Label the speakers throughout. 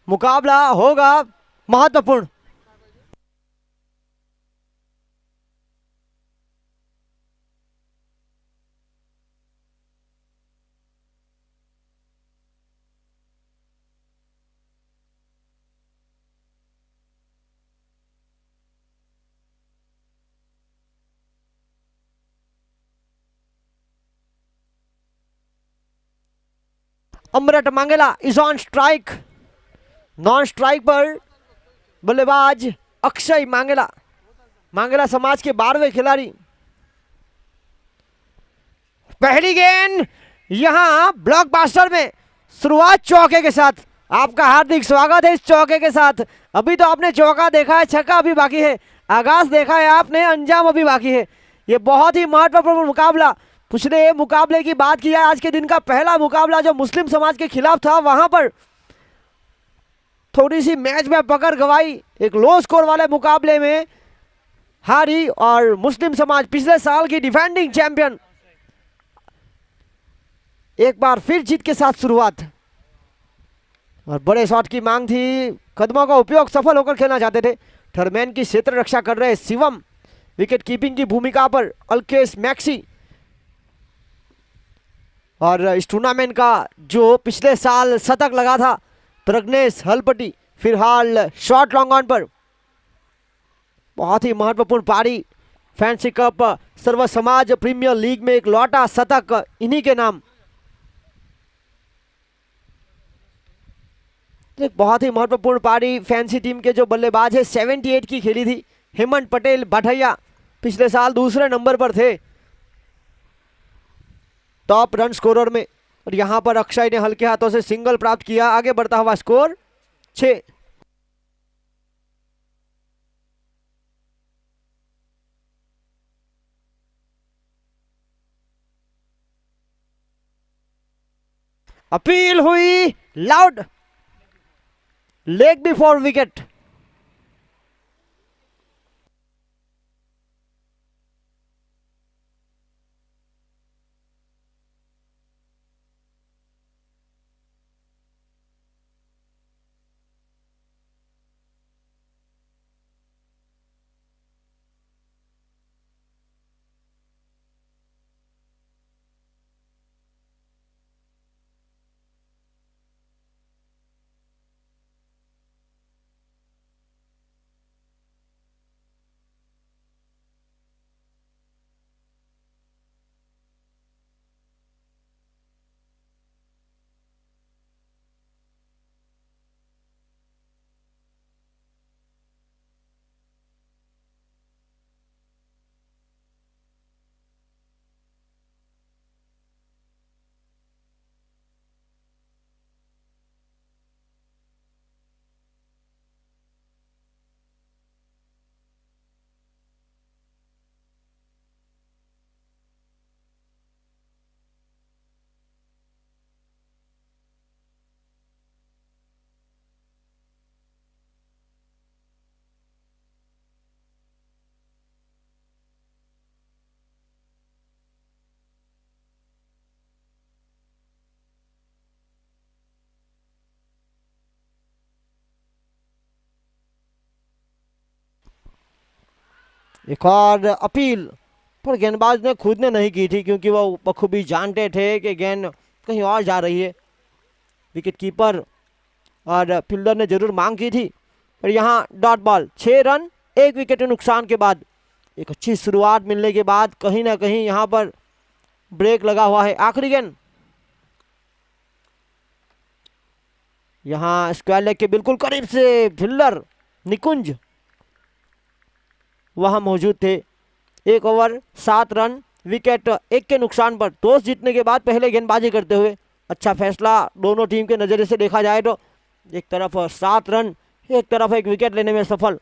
Speaker 1: मुकाबला होगा महत्वपूर्ण। Amrit Mangla is on strike. Non strike पर बल्लेबाज अक्षय मंगला, मंगला समाज के 12वें खिलाड़ी। पहली गेंद यहां ब्लॉकबस्टर में, शुरुआत चौके के साथ। आपका हार्दिक स्वागत है इस चौके के साथ। अभी तो आपने चौका देखा है, छक्का अभी बाकी है, आगाज देखा है आपने, अंजाम अभी बाकी है। ये बहुत ही महत्वपूर्ण मुकाबला। पिछले मुकाबले की बात की है, आज के दिन का पहला मुकाबला जो मुस्लिम समाज के खिलाफ था, वहां पर थोड़ी सी मैच में पकड़ गवाई, एक लो स्कोर वाले मुकाबले में हारी, और मुस्लिम समाज पिछले साल की डिफेंडिंग चैंपियन एक बार फिर जीत के साथ शुरुआत। और बड़े शॉट की मांग थी, कदमों का उपयोग सफल होकर खेलना चाहते थे। थर्मैन की क्षेत्र रक्षा कर रहे शिवम, विकेट कीपिंग की भूमिका पर अल्केश मैक्सी। और इस टूर्नामेंट का जो पिछले साल शतक लगा था प्रज्ञेश हलपटी, फिलहाल शॉर्ट लॉन्ग ऑन पर। बहुत ही महत्वपूर्ण पारी, फैंसी कप सर्व समाज प्रीमियर लीग में एक लौटा शतक इन्हीं के नाम। एक बहुत ही महत्वपूर्ण पारी, फैंसी टीम के जो बल्लेबाज है 78 की खेली थी। हेमंत पटेल बाठैया पिछले साल दूसरे नंबर पर थे टॉप रन स्कोरर में, और यहां पर अक्षय ने हल्के हाथों से सिंगल प्राप्त किया। आगे बढ़ता हुआ स्कोर 6। अपील हुई लाउड, लेग बिफोर विकेट। एक और अपील, पर गेंदबाज ने खुद ने नहीं की थी, क्योंकि वो बखूबी जानते थे कि गेंद कहीं और जा रही है। विकेट कीपर और फील्डर ने जरूर मांग की थी, पर यहाँ डॉट बॉल। 6 रन 1 विकेट के नुकसान के बाद, एक अच्छी शुरुआत मिलने के बाद कहीं ना कहीं यहाँ पर ब्रेक लगा हुआ है। आखिरी गेंद यहाँ स्क्वायर लेग के बिल्कुल करीब से फील्डर निकुंज वहां मौजूद थे। 1 ओवर 7 रन, विकेट 1 के नुकसान पर टॉस जीतने के बाद पहले गेंदबाजी करते हुए अच्छा फैसला दोनों टीम के नज़रिए से देखा जाए तो। एक तरफ 7 रन, एक तरफ 1 विकेट लेने में सफल।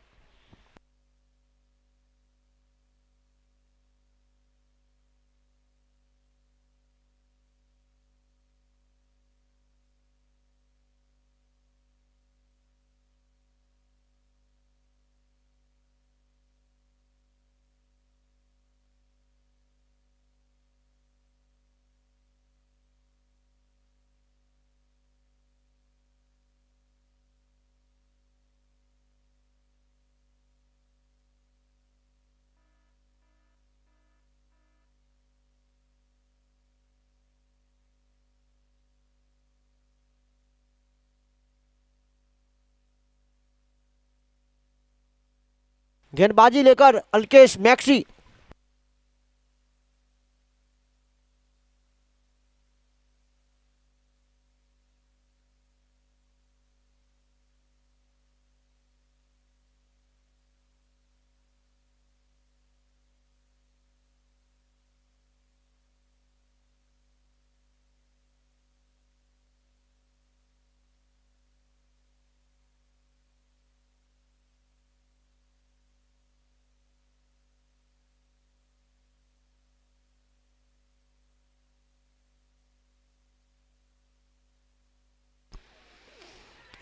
Speaker 1: गेंदबाजी लेकर अल्केश मैक्सी।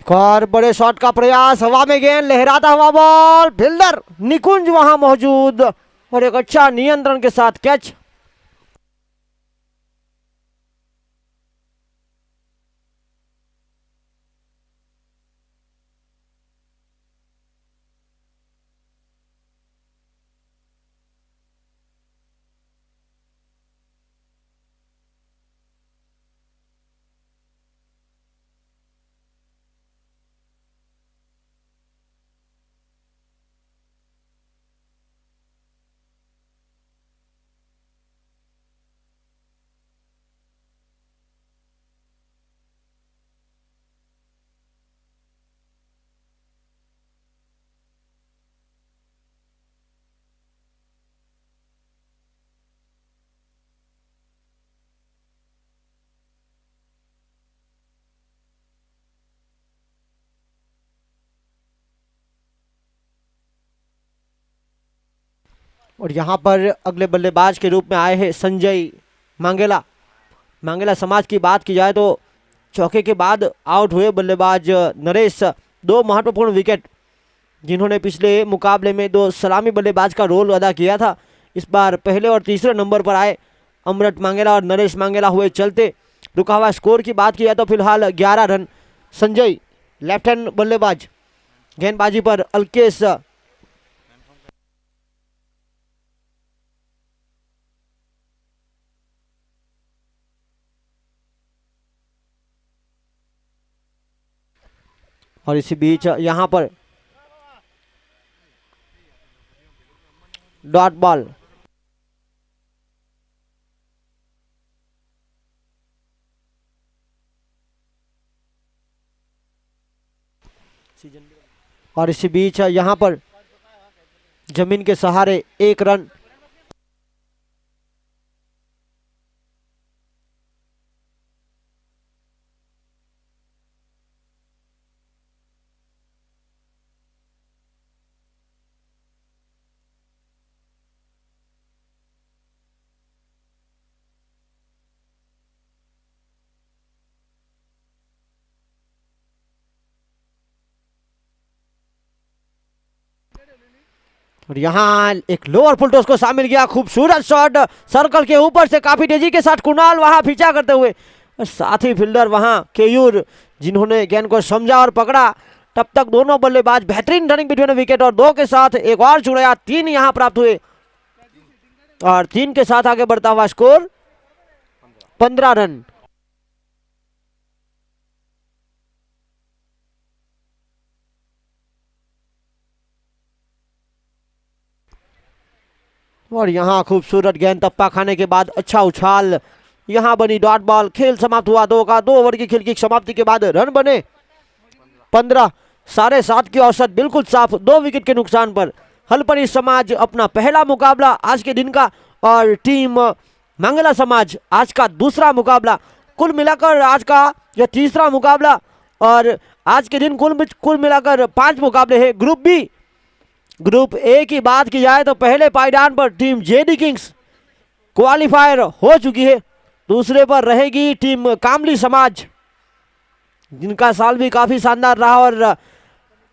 Speaker 1: एक और बड़े शॉट का प्रयास, हवा में गेंद, लहराता हुआ बॉल, फील्डर निकुंज वहां मौजूद और एक अच्छा नियंत्रण के साथ कैच। और यहां पर अगले बल्लेबाज के रूप में आए हैं संजय मांगेला। मांगेला समाज की बात की जाए तो चौके के बाद आउट हुए बल्लेबाज नरेश, दो महत्वपूर्ण विकेट जिन्होंने पिछले मुकाबले में दो सलामी बल्लेबाज का रोल अदा किया था, इस बार पहले और तीसरे नंबर पर आए अमृत मांगेला और नरेश मांगेला हुए चलते। रुका हुआ स्कोर की बात की जाए तो फिलहाल 11 रन। संजय लेफ्ट हैंड बल्लेबाज, गेंदबाजी पर अल्केश और इसी बीच यहां पर डॉट बॉल। और इसी बीच यहां पर जमीन के सहारे 1 रन। और यहाँ एक लोअर फुल टॉस को शामिल किया, खूबसूरत शॉट सर्कल के ऊपर से काफी तेजी के साथ कुणाल वहां पीछा करते हुए, और साथ ही फील्डर वहां केयूर जिन्होंने गेंद को समझा और पकड़ा। तब तक दोनों बल्लेबाज बेहतरीन रनिंग बिटवीन विकेट और 2 के साथ एक और छुड़ाया, 3 यहां प्राप्त हुए और 3 के साथ आगे बढ़ता हुआ स्कोर 15 रन। और यहाँ खूबसूरत गेंद टप्पा खाने के बाद अच्छा उछाल, यहाँ बनी डॉट बॉल। खेल समाप्त हुआ 2 का 2 ओवर की खेल की समाप्ति के बाद रन बने 15। 7.5 की औसत बिल्कुल साफ, 2 विकेट के नुकसान पर हलपरी समाज अपना पहला मुकाबला आज के दिन का और टीम मंगला समाज आज का दूसरा मुकाबला। कुल मिलाकर आज का यह तीसरा मुकाबला और आज के दिन कुल मिलाकर 5 मुकाबले हैं। ग्रुप बी, ग्रुप ए की बात की जाए तो पहले पायदान पर टीम जेडी किंग्स क्वालिफायर हो चुकी है, दूसरे पर रहेगी टीम कामली समाज जिनका साल भी काफी शानदार रहा और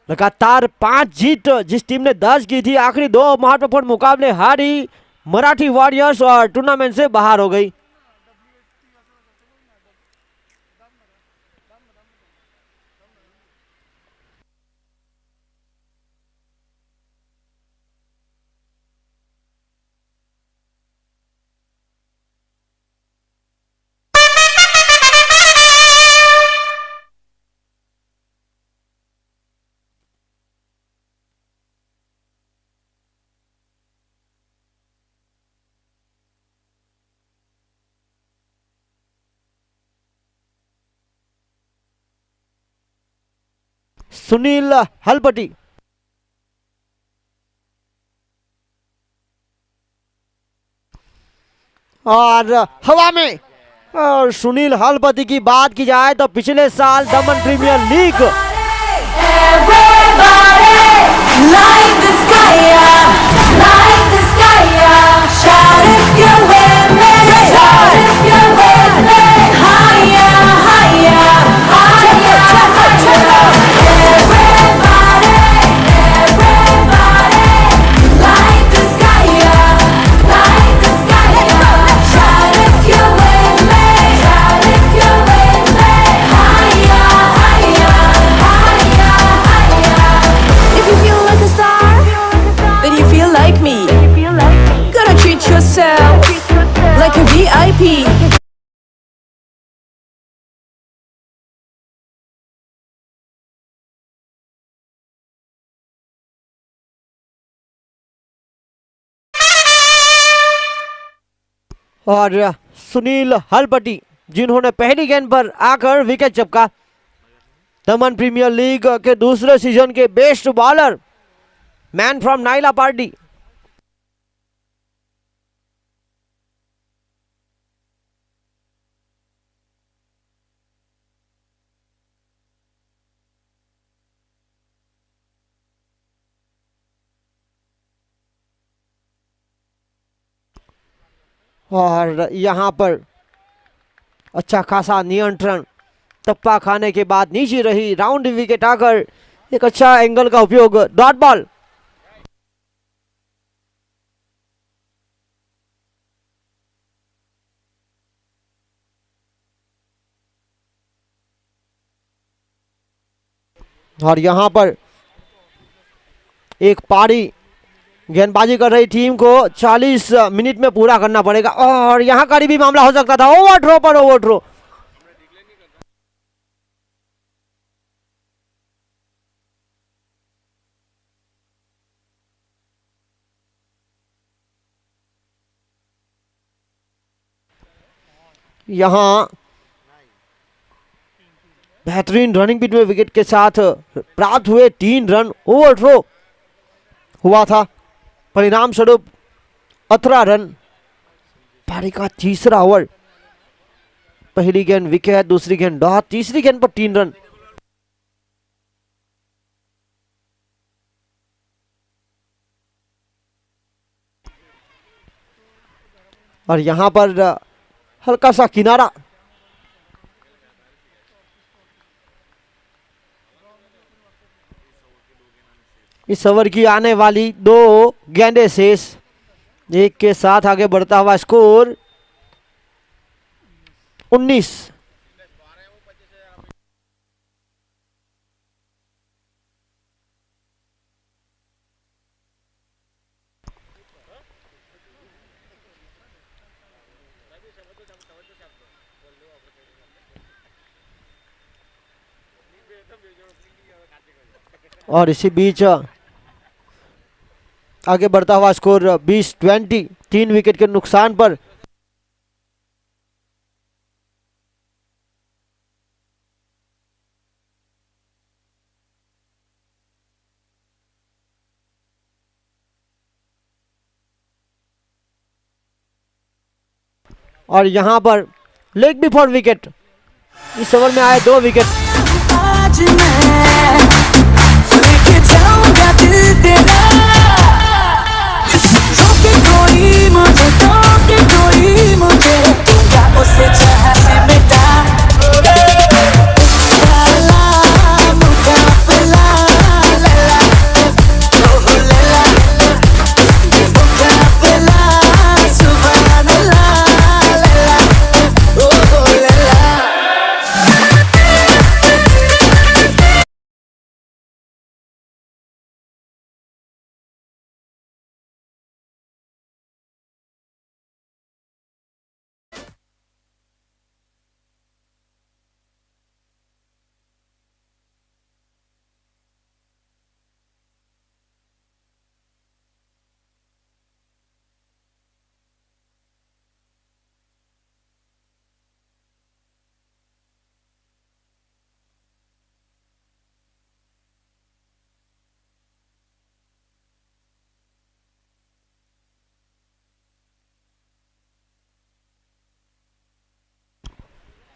Speaker 1: लगातार 5 जीत जिस टीम ने दर्ज की थी, आखिरी 2 महत्वपूर्ण मुकाबले हारी मराठी वॉरियर्स और टूर्नामेंट से बाहर हो गई। सुनील हलपति। और हवा में, और सुनील हलपति की बात की जाए तो पिछले साल Daman premier league
Speaker 2: like a VIP.
Speaker 1: और सुनील हलपति जिन्होंने पहली गेंद पर आकर विकेट चपका, दमन प्रीमियर लीग के दूसरे सीजन के best bowler, man from Naila party. और यहाँ पर अच्छा खासा नियंत्रण, टप्पा खाने के बाद नीचे रही, राउंड विकेट आकर एक अच्छा एंगल का उपयोग, डॉट बॉल। और यहाँ पर एक पारी गेंदबाजी कर रही टीम को 40 मिनट में पूरा करना पड़ेगा। और यहाँ का भी मामला हो सकता था, ओवर थ्रो पर ओवर थ्रो। यहाँ बेहतरीन रनिंग बीट में विकेट के साथ प्राप्त हुए 3 रन, ओवर थ्रो हुआ था, परिणाम स्वरूप 18 रन। पारी का तीसरा ओवर, पहली गेंद विकेट, दूसरी गेंद डॉट, तीसरी गेंद पर 3 रन। और यहां पर हल्का सा किनारा, इस ओवर की आने वाली 2 गेंदें शेष, एक के साथ आगे बढ़ता हुआ स्कोर 19। और इसी बीच आगे बढ़ता हुआ स्कोर 20-20, 3 विकेट के नुकसान पर। और यहां पर लेग बिफोर विकेट, इस ओवर में आए 2 विकेट।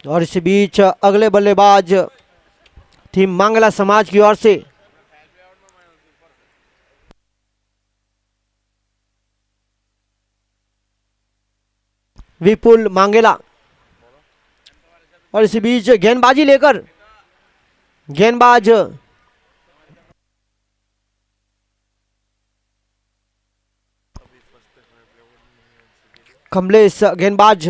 Speaker 1: और इसी बीच अगले बल्लेबाज टीम मंगला समाज की ओर से विपुल मांगेला। और इसी बीच गेंदबाजी लेकर गेंदबाज कमलेश गेंदबाज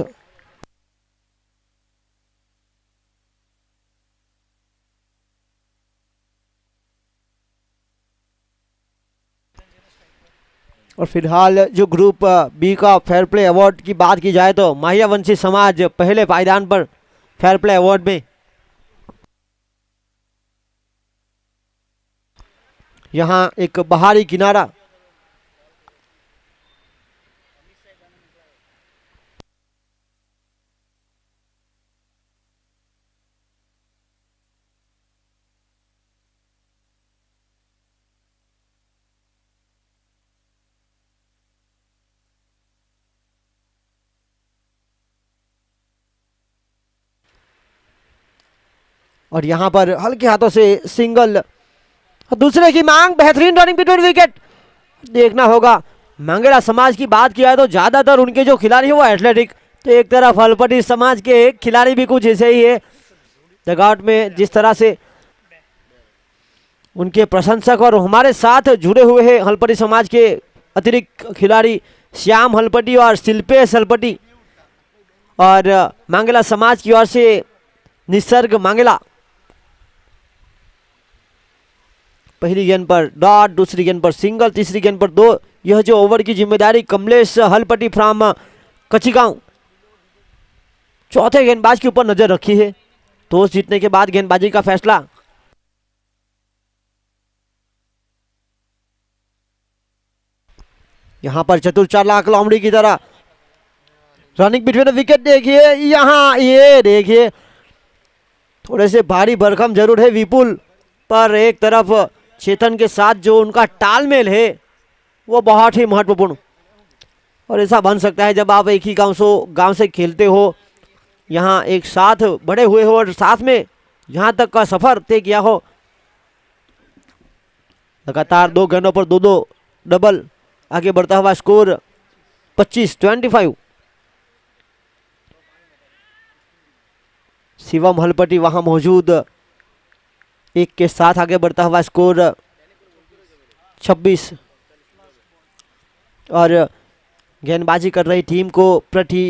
Speaker 1: और फिलहाल जो ग्रुप बी का फेयर प्ले अवार्ड की बात की जाए तो माहियावंशी समाज पहले पायदान पर फेयर प्ले अवार्ड में। यहां एक बाहरी किनारा और यहां पर हल्के हाथों से सिंगल। दूसरे की मांग, बेहतरीन रनिंग बिटवीन विकेट। देखना होगा मंगेला समाज की बात किया तो ज्यादातर उनके जो खिलाड़ी है वो एथलेटिक, तो एक तरफ हलपटी समाज के खिलाड़ी भी कुछ ऐसे ही है। डगआउट में जिस तरह से उनके प्रशंसक और हमारे साथ जुड़े हुए हैं हलपटी समाज के अतिरिक्त खिलाड़ी श्याम हलपटी और शिल्पेश हलपटी, और मंगेला समाज की ओर से निसर्ग मंगेला। पहली गेंद पर डॉट, दूसरी गेंद पर सिंगल, तीसरी गेंद पर 2। यह जो ओवर की जिम्मेदारी कमलेश हलपटी फ्रॉम कचिगांव चौथे गेंदबाज के ऊपर नजर रखी है। टॉस जीतने के बाद गेंदबाजी का फैसला। यहां पर चतुर चालाक लोमड़ी की तरह रनिंग बिटवीन विकेट। देखिए यहां, ये देखिए थोड़े से भारी भरकम जरूर है विपुल, पर एक तरफ चेतन के साथ जो उनका तालमेल है वो बहुत ही महत्वपूर्ण। और ऐसा बन सकता है जब आप एक ही गांव से खेलते हो, यहाँ एक साथ बड़े हुए हो और साथ में यहाँ तक का सफर तय किया हो। लगातार 2 गेंदों पर 2-2 डबल, आगे बढ़ता हुआ स्कोर 25-25। शिवम हलपटी वहां मौजूद, एक के साथ आगे बढ़ता हुआ स्कोर 26। और गेंदबाजी कर रही टीम को प्रति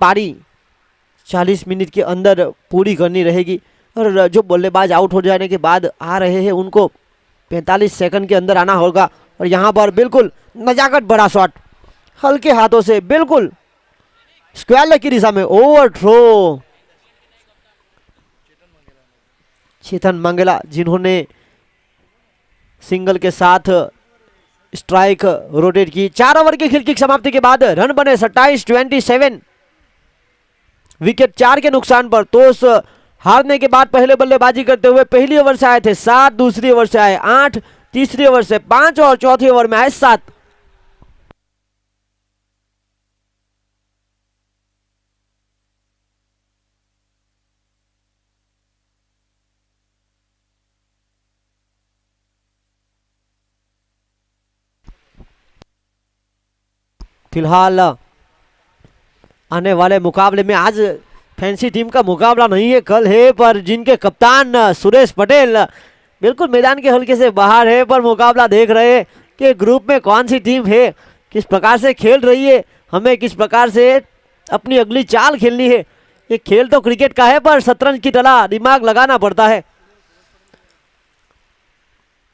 Speaker 1: पारी 40 मिनट के अंदर पूरी करनी रहेगी। और जो बल्लेबाज आउट हो जाने के बाद आ रहे हैं उनको 45 सेकंड के अंदर आना होगा। और यहाँ पर बिल्कुल नजाकत बड़ा शॉट, हल्के हाथों से बिल्कुल स्क्वायर लेग की दिशा में ओवर थ्रो। चेतन मंगेला जिन्होंने सिंगल के साथ स्ट्राइक रोटेट की। 4 ओवर की खेल की समाप्ति के बाद रन बने 27-27, विकेट 4 के नुकसान पर। टॉस हारने के बाद पहले बल्लेबाजी करते हुए पहली ओवर से आए थे 7, दूसरी ओवर से आए 8, तीसरी ओवर से 5 और चौथी ओवर में आए 7। फिलहाल आने वाले मुकाबले में, आज फैंसी टीम का मुकाबला नहीं है, कल है, पर जिनके कप्तान सुरेश पटेल बिल्कुल मैदान के हल्के से बाहर है, पर मुकाबला देख रहे हैं कि ग्रुप में कौन सी टीम है, किस प्रकार से खेल रही है, हमें किस प्रकार से अपनी अगली चाल खेलनी है। ये खेल तो क्रिकेट का है, पर शतरंज की तरह दिमाग लगाना पड़ता है।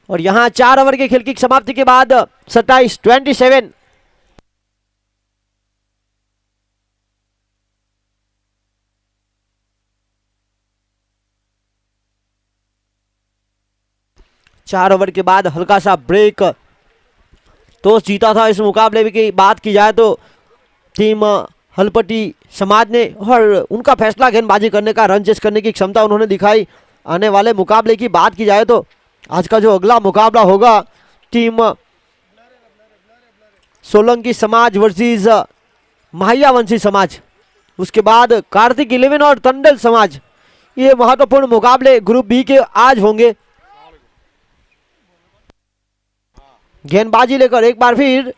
Speaker 1: और यहाँ 4 ओवर के खेल की समाप्ति के बाद 27-27। चार ओवर के बाद हल्का सा ब्रेक। टॉस जीता था इस मुकाबले की बात की जाए तो टीम हलपटी समाज ने, और उनका फैसला गेंदबाजी करने का, रन चेस करने की क्षमता उन्होंने दिखाई। आने वाले मुकाबले की बात की जाए तो आज का जो अगला मुकाबला होगा टीम सोलंकी समाज वर्सेस माहियावंशी समाज, उसके बाद कार्तिक 11 और टंडन समाज। ये महत्वपूर्ण मुकाबले ग्रुप बी के आज होंगे। गेंदबाजी लेकर एक बार फिर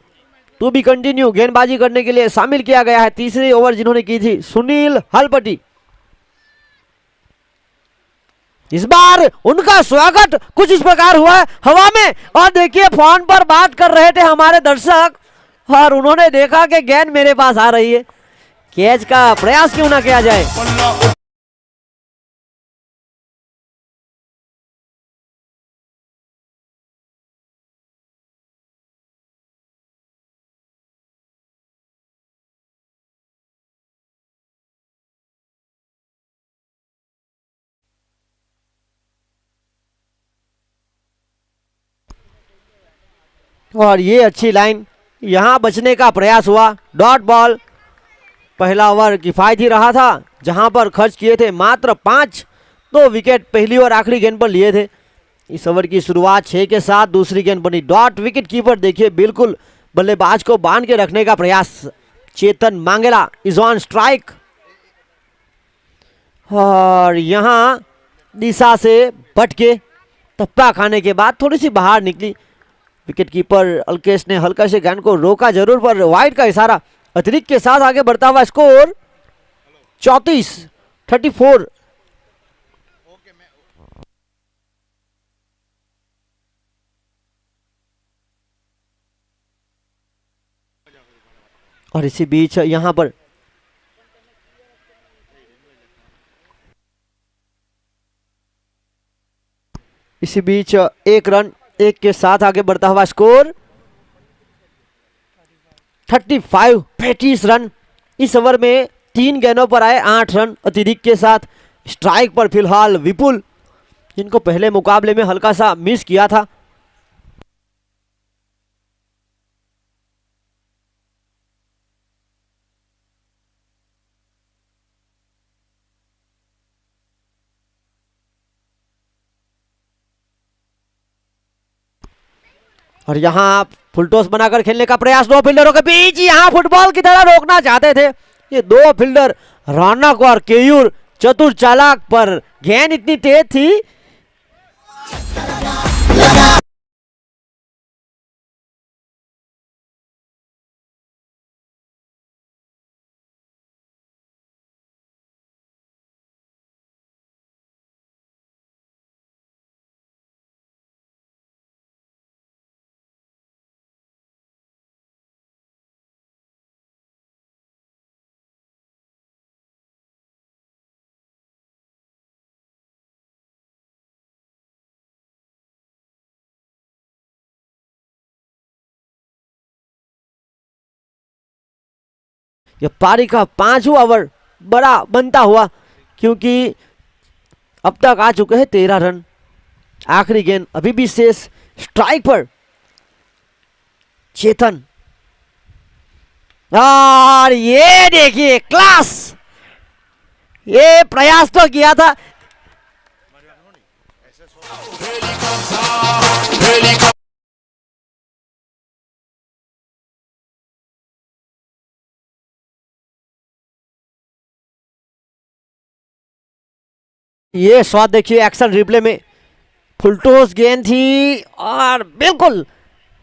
Speaker 1: टू बी कंटिन्यू गेंदबाजी करने के लिए शामिल किया गया है तीसरी ओवर जिन्होंने की थी सुनील हलपटी। इस बार उनका स्वागत कुछ इस प्रकार हुआ है हवा में, और देखिए फोन पर बात कर रहे थे हमारे दर्शक और उन्होंने देखा कि गेंद मेरे पास आ रही है, कैच का प्रयास क्यों ना किया जाए। और ये अच्छी लाइन, यहां बचने का प्रयास हुआ, डॉट बॉल। पहला ओवर किफायती रहा था जहां पर खर्च किए थे मात्र 5, 2 विकेट पहली और आखिरी गेंद पर लिए थे। इस ओवर की शुरुआत 6 के साथ दूसरी गेंद बनी डॉट। विकेट कीपर देखिए बिल्कुल बल्लेबाज को बांध के रखने का प्रयास। चेतन मांगेला इज ऑन स्ट्राइक, और यहां दिशा से बटके थप्पा खाने के बाद थोड़ी सी बाहर निकली। विकेट कीपर अल्केश ने हल्का से गेंद को रोका जरूर, पर वाइड का इशारा। अतिरिक्त के साथ आगे बढ़ता हुआ स्कोर 34। और इसी बीच यहां पर एक रन, एक के साथ आगे बढ़ता हुआ स्कोर 35 रन। इस ओवर में 3 गेंदों पर आए 8 रन अतिरिक्त के साथ। स्ट्राइक पर फिलहाल विपुल, जिनको पहले मुकाबले में हल्का सा मिस किया था। और यहाँ फुलटॉस बनाकर खेलने का प्रयास 2 फील्डरों के बीच, यहाँ फुटबॉल की तरह रोकना चाहते थे ये 2 फील्डर रौनक और केयूर, चतुर चालाक, पर गेंद इतनी तेज थी। यह पारी का 5वां ओवर बड़ा बनता हुआ, क्योंकि अब तक आ चुके हैं 13 रन। आखिरी गेंद अभी भी शेष। स्ट्राइक पर चेतन, और ये देखिए क्लास, ये प्रयास तो किया था। ये शॉट देखिए एक्शन रिप्ले में, फुलटॉस गेंद थी और बिल्कुल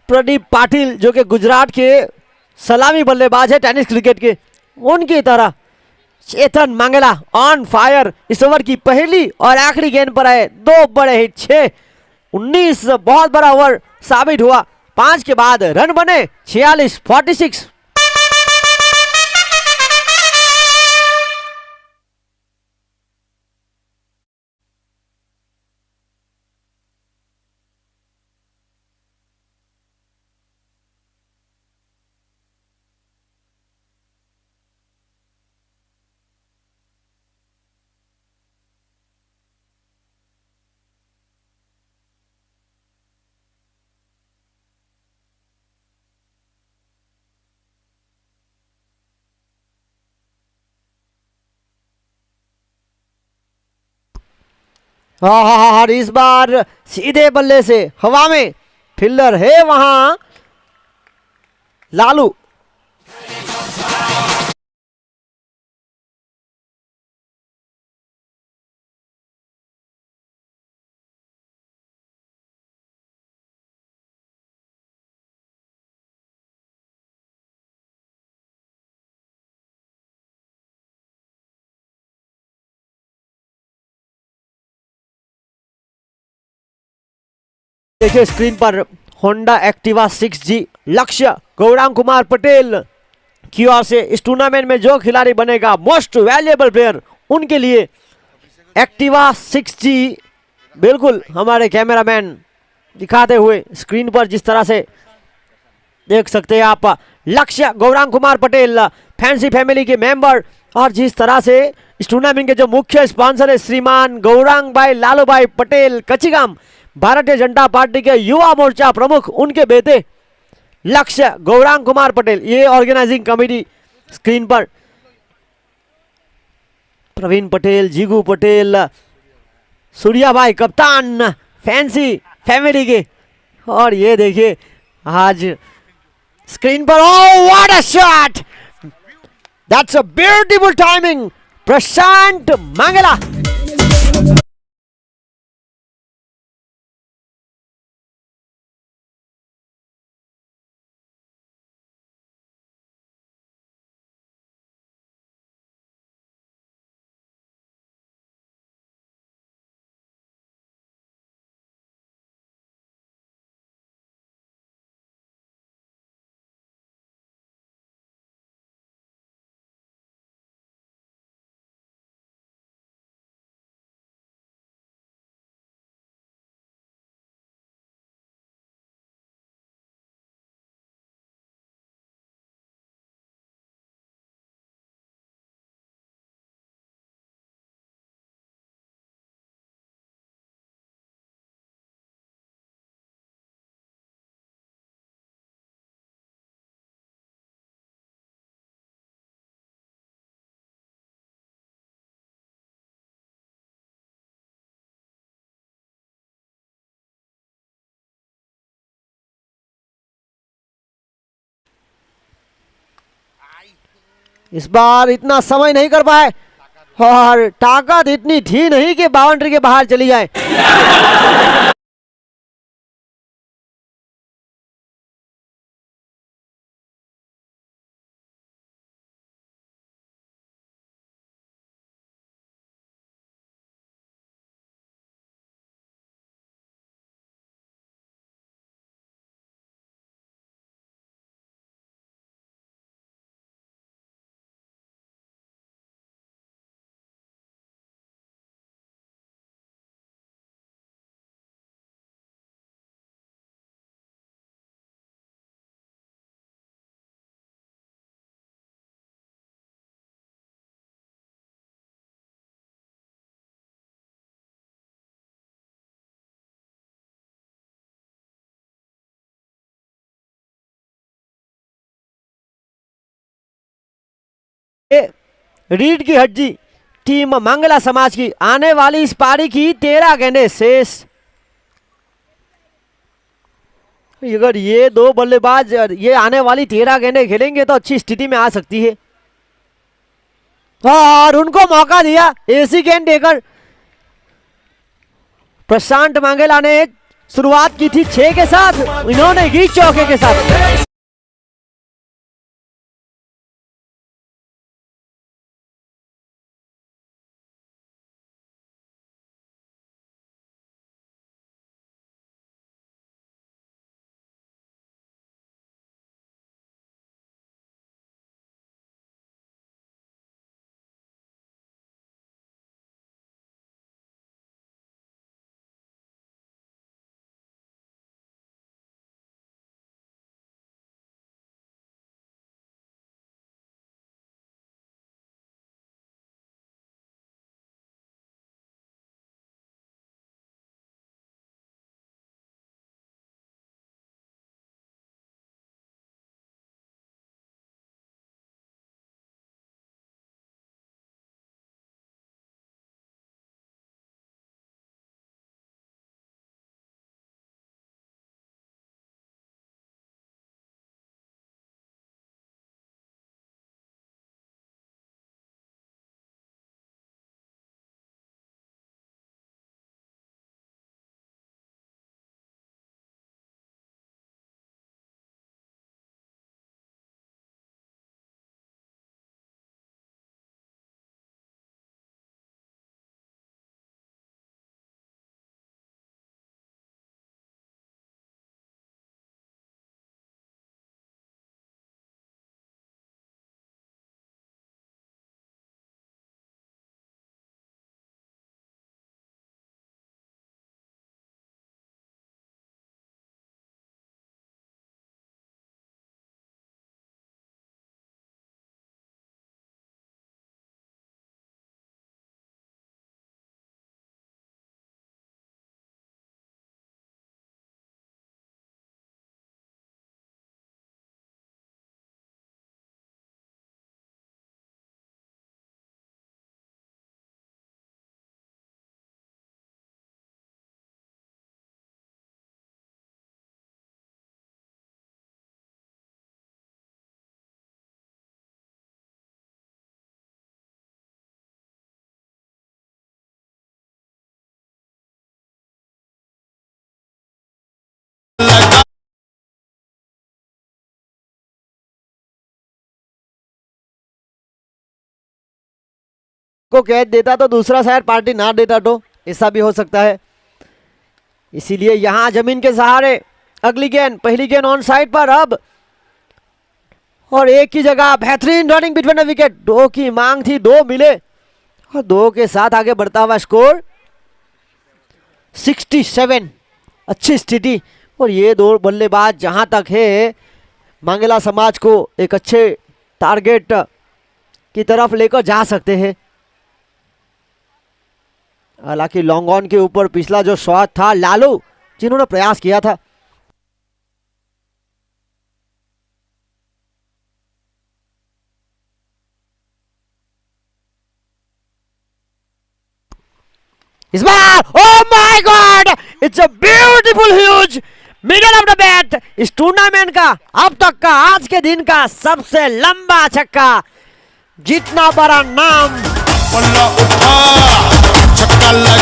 Speaker 1: प्रदीप पाटिल जो कि गुजरात के सलामी बल्लेबाज है टेनिस क्रिकेट के, उनकी तरह चेतन मांगेला ऑन फायर। इस ओवर की पहली और आखिरी गेंद पर आए 2 बड़े हिट, 6-19 बहुत बड़ा ओवर साबित हुआ। 5 के बाद रन बने 46-46। और इस बार सीधे बल्ले से हवा में, फील्डर है वहां लालू। देखिए स्क्रीन पर होंडा एक्टिवा 6G लक्ष्य गौरांग कुमार पटेल की ओर से इस टूर्नामेंट में जो खिलाड़ी बनेगा मोस्ट वैल्यूएबल प्लेयर, उनके लिए एक्टिवा 6G बिल्कुल हमारे कैमरामैन दिखाते हुए स्क्रीन पर जिस तरह से देख सकते हैं आप, लक्ष्य गौरांग कुमार पटेल फैंसी फैमिली के मेंबर, और जिस तरह से इस टूर्नामेंट के जो मुख्य स्पॉन्सर है श्रीमान गौरांग भाई लालू भाई पटेल कचिगाम, भारतीय जनता पार्टी के युवा मोर्चा प्रमुख, उनके बेटे लक्ष्य गौरांग कुमार पटेल, ये ऑर्गेनाइजिंग कमेटी स्क्रीन पर प्रवीण पटेल, जीगू पटेल, सूर्या भाई कप्तान फैंसी फैमिली के, और ये देखिए आज स्क्रीन पर oh what a shot, that's a beautiful timing, Prashant Mangla. इस बार इतना समय नहीं कर पाए और ताकत इतनी थी नहीं कि बाउंड्री के बाहर चली जाए। रीड की हड्डी टीम मंगला समाज की आने वाली इस पारी की 13 गेंदें शेष। अगर ये दो बल्लेबाज ये आने वाली 13 गेंदें खेलेंगे तो अच्छी स्थिति में आ सकती है, और उनको मौका दिया ऐसी गेंद देकर। प्रशांत मंगेला ने शुरुआत की थी 6 के साथ, इन्होंने की चौके के साथ। को कैच देता तो दूसरा शायद पार्टी ना देता, तो ऐसा भी हो सकता है। इसीलिए यहां जमीन के सहारे अगली गेंद, पहली गेंद ऑन साइड पर अब, और एक की जगह बेहतरीन रनिंग बिटवीन द विकेट। 2 की मांग थी, 2 मिले और 2 के साथ आगे बढ़ता हुआ स्कोर 67। अच्छी स्थिति, और ये 2 बल्लेबाज जहां तक है मंगला समाज को एक अच्छे टारगेट की तरफ लेकर जा सकते हैं। हालांकि लॉन्ग ऑन के ऊपर पिछला जो शॉट था लालू जिन्होंने प्रयास किया था, इस बार oh my god, it's a beautiful huge middle of the bat. इस टूर्नामेंट का अब तक का, आज के दिन का सबसे लंबा छक्का। जितना बड़ा नाम
Speaker 3: पल्ला उठा, छक्का लग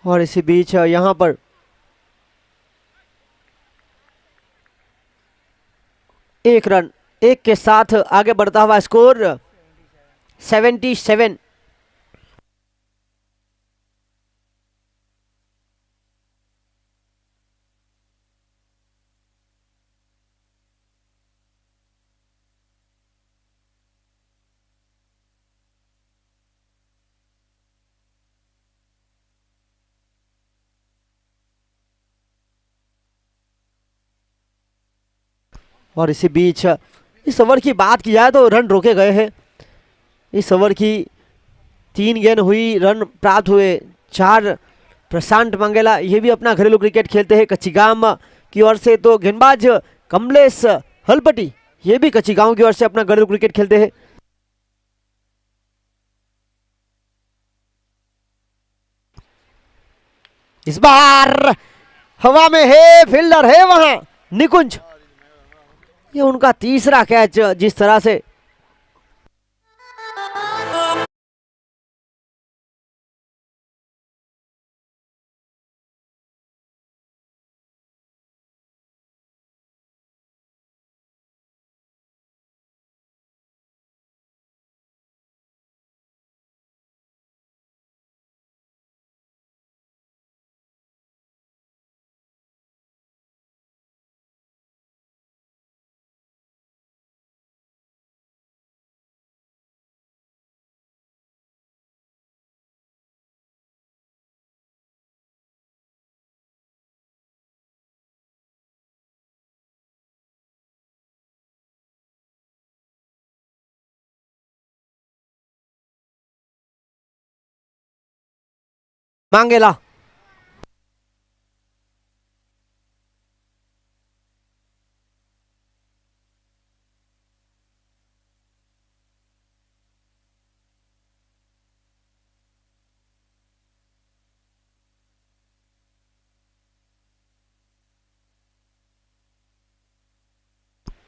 Speaker 1: और इसी बीच यहां पर एक रन, एक के साथ आगे बढ़ता हुआ स्कोर 77। और इसी बीच इस ओवर की बात की जाए तो रन रोके गए हैं। इस ओवर की 3 गेंद हुई, रन प्राप्त हुए 4। प्रशांत मंगेला ये भी अपना घरेलू क्रिकेट खेलते हैं कच्चीगाम की ओर से, तो गेंदबाज कमलेश हलपटी ये भी कच्चीगांव की ओर से अपना घरेलू क्रिकेट खेलते हैं। इस बार हवा में है, फील्डर है वहां निकुंज। ये उनका तीसरा कैच जिस तरह से मांगेला।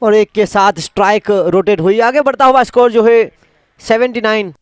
Speaker 1: और एक के साथ स्ट्राइक रोटेट हुई, आगे बढ़ता हुआ स्कोर जो है 79।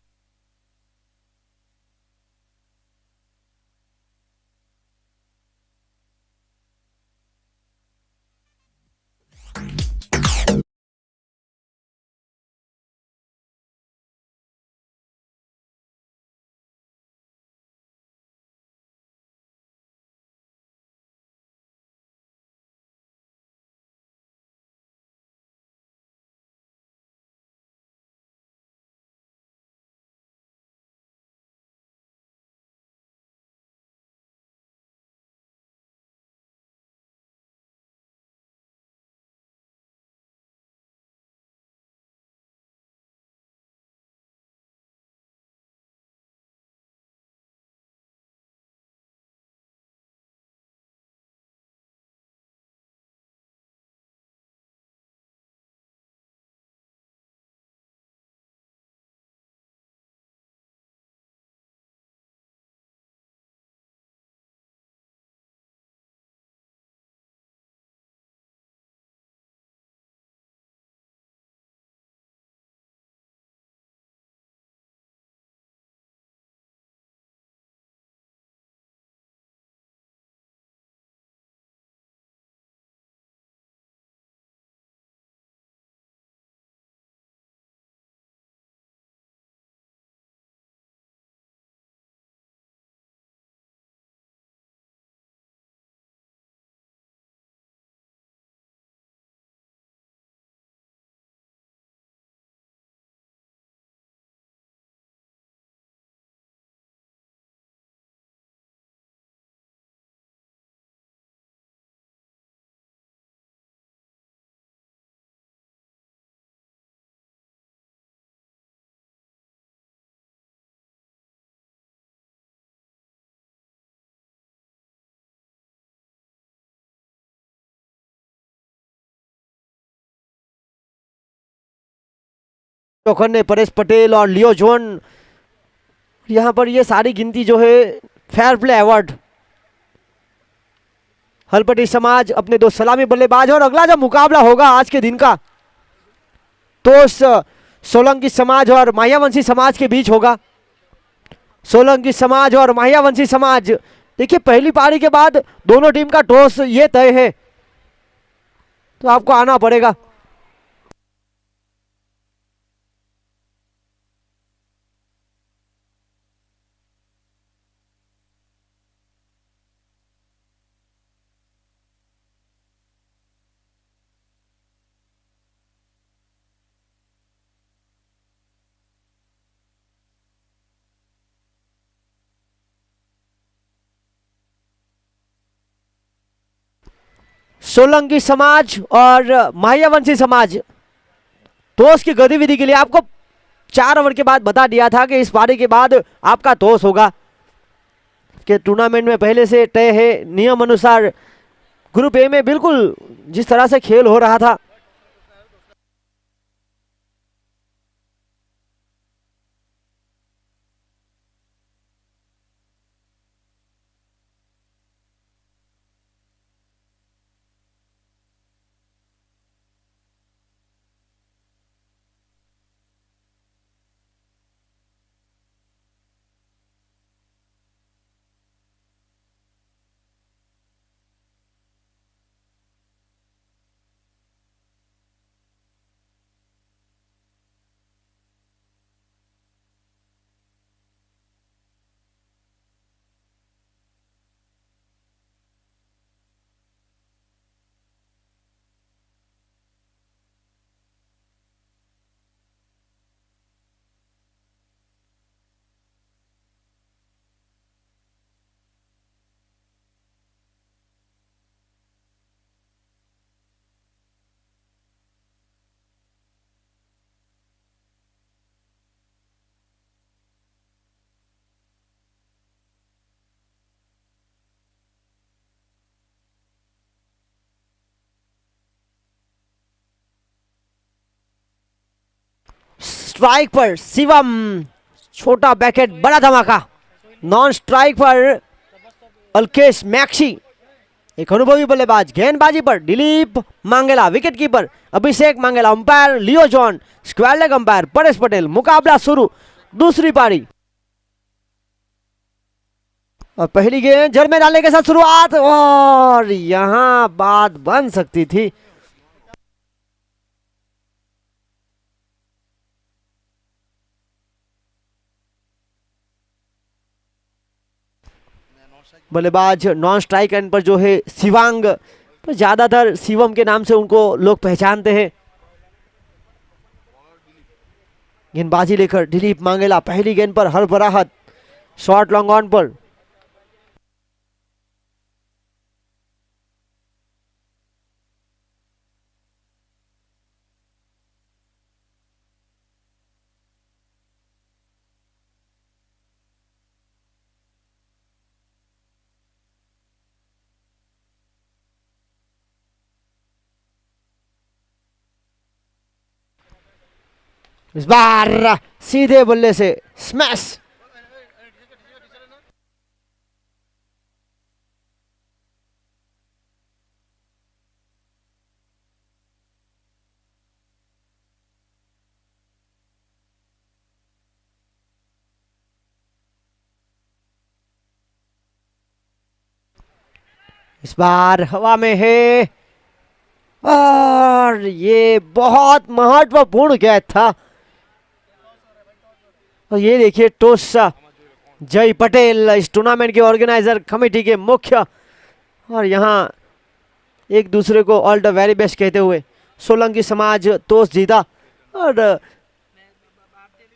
Speaker 1: चौखन ने परेश पटेल और लियो जोन, यहां पर ये सारी गिनती जो है फेयर प्ले अवार्ड। हलपटी समाज अपने दो सलामी बल्लेबाज, और अगला जो मुकाबला होगा आज के दिन का तो सोलंकी समाज और मायावंशी समाज के बीच होगा। सोलंकी समाज और मायावंशी समाज, देखिए पहली पारी के बाद दोनों टीम का टॉस ये तय है, तो आपको आना पड़ेगा। सोलंकी समाज और मायावंशी समाज टॉस की गतिविधि के लिए आपको 4 ओवर के बाद बता दिया था कि इस पारी के बाद आपका टॉस होगा, कि टूर्नामेंट में पहले से तय है नियम अनुसार। ग्रुप ए में बिल्कुल जिस तरह से खेल हो रहा था, स्ट्राइक पर शिवम, छोटा बैकेट बड़ा धमाका। नॉन स्ट्राइक पर अल्केश मैक्सी, एक अनुभवी बल्लेबाज। गेंदबाजी पर दिलीप मांगेला, wicket keeper Abhishek Mangela, umpire Leo John, square leg umpire Paresh Patel. मुकाबला शुरू, दूसरी पारी और पहली गेंद जड़ में डालने के साथ शुरुआत, और यहां बात बन सकती थी। बल्लेबाज नॉन स्ट्राइक एंड पर जो है शिवांग, पर ज्यादातर शिवम के नाम से उनको लोग पहचानते हैं। गेंदबाजी लेकर दिलीप मांगेला, पहली गेंद पर हरभराहट, शॉर्ट लॉन्ग ऑन पर। इस बार सीधे बल्ले से स्मैश। इस बार हवा में है और ये बहुत महत्वपूर्ण कैच था। और ये देखिए टॉस जय पटेल, इस टूर्नामेंट के ऑर्गेनाइजर कमेटी के मुख्य, और यहाँ एक दूसरे को ऑल द वेरी बेस्ट कहते हुए सोलंकी समाज टॉस जीता और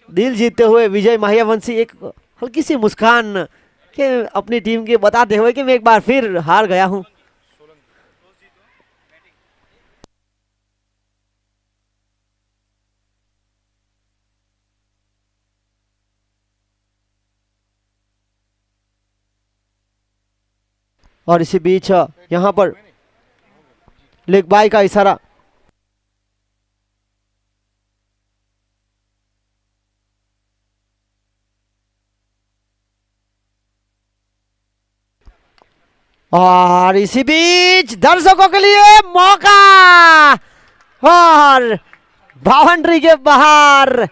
Speaker 1: दिल जीतते हुए विजय माह्यावंशी एक हल्की सी मुस्कान के अपनी टीम के बताते हुए कि मैं एक बार फिर हार गया हूं। और इसी बीच यहां पर लेग बाय का इशारा। और इसी बीच दर्शकों के लिए मौका, और बाउंड्री के बाहर।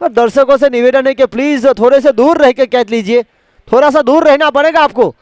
Speaker 1: और दर्शकों से निवेदन है कि प्लीज थोड़े से दूर रह के कैच लीजिए, थोड़ा सा दूर रहना पड़ेगा आपको।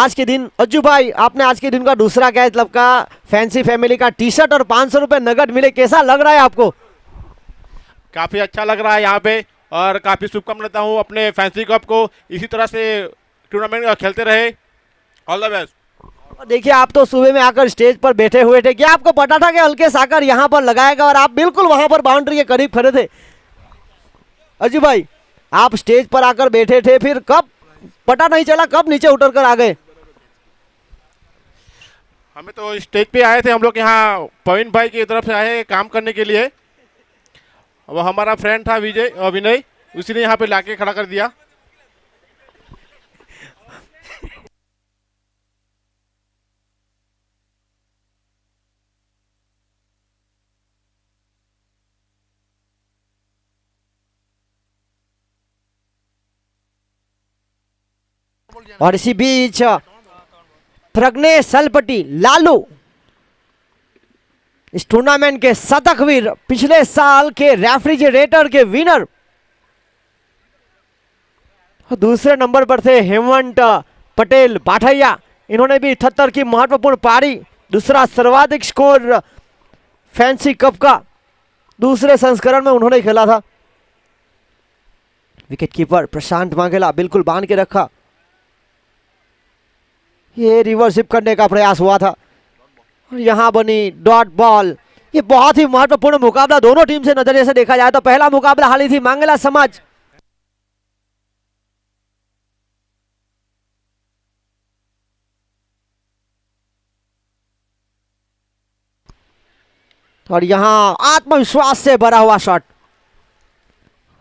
Speaker 1: आज के दिन अज्जू भाई आपने आज के दिन का दूसरा कैच लपका, फैंसी फैमिली का टी शर्ट और 500 रुपए नगद मिले, कैसा लग रहा है आपको?
Speaker 4: काफ़ी अच्छा लग रहा है यहाँ पे और काफ़ी शुभकामनाएं देता हूँ अपने फैंसी कप को, इसी तरह से टूर्नामेंट खेलते रहे। All the best.
Speaker 1: और देखिए आप तो सुबह में आकर स्टेज पर बैठे हुए थे, क्या आपको पता था कि हल्के साकर यहाँ पर लगाएगा और आप बिल्कुल वहां पर बाउंड्री के करीब खड़े थे? अज्जू भाई आप स्टेज पर आकर बैठे थे, फिर कब पता नहीं चला, कब नीचे उतर कर आ गए?
Speaker 4: हमें तो स्टेज पे आए थे हम लोग यहाँ पवन भाई की तरफ से आए काम करने के लिए। वो हमारा फ्रेंड था विनय, उसी ने यहाँ पे लाके खड़ा कर दिया।
Speaker 1: और इसी बीच प्रज्ञेश सलपटी लालू इस टूर्नामेंट के शतकवीर, पिछले साल के रेफ्रिजरेटर के विनर। दूसरे नंबर पर थे हेमंत पटेल बाठैया, इन्होंने भी 78 की महत्वपूर्ण पारी, दूसरा सर्वाधिक स्कोर फैंसी कप का दूसरे संस्करण में उन्होंने खेला था। विकेटकीपर प्रशांत वाघेला बिल्कुल बांध के रखा, ये रिवर्सिप करने का प्रयास हुआ था और यहां बनी डॉट बॉल। ये बहुत ही महत्वपूर्ण मुकाबला दोनों टीम से नजरिए से देखा जाए तो पहला मुकाबला हाली थी मांगला समाज और यहां आत्मविश्वास से भरा हुआ शॉट,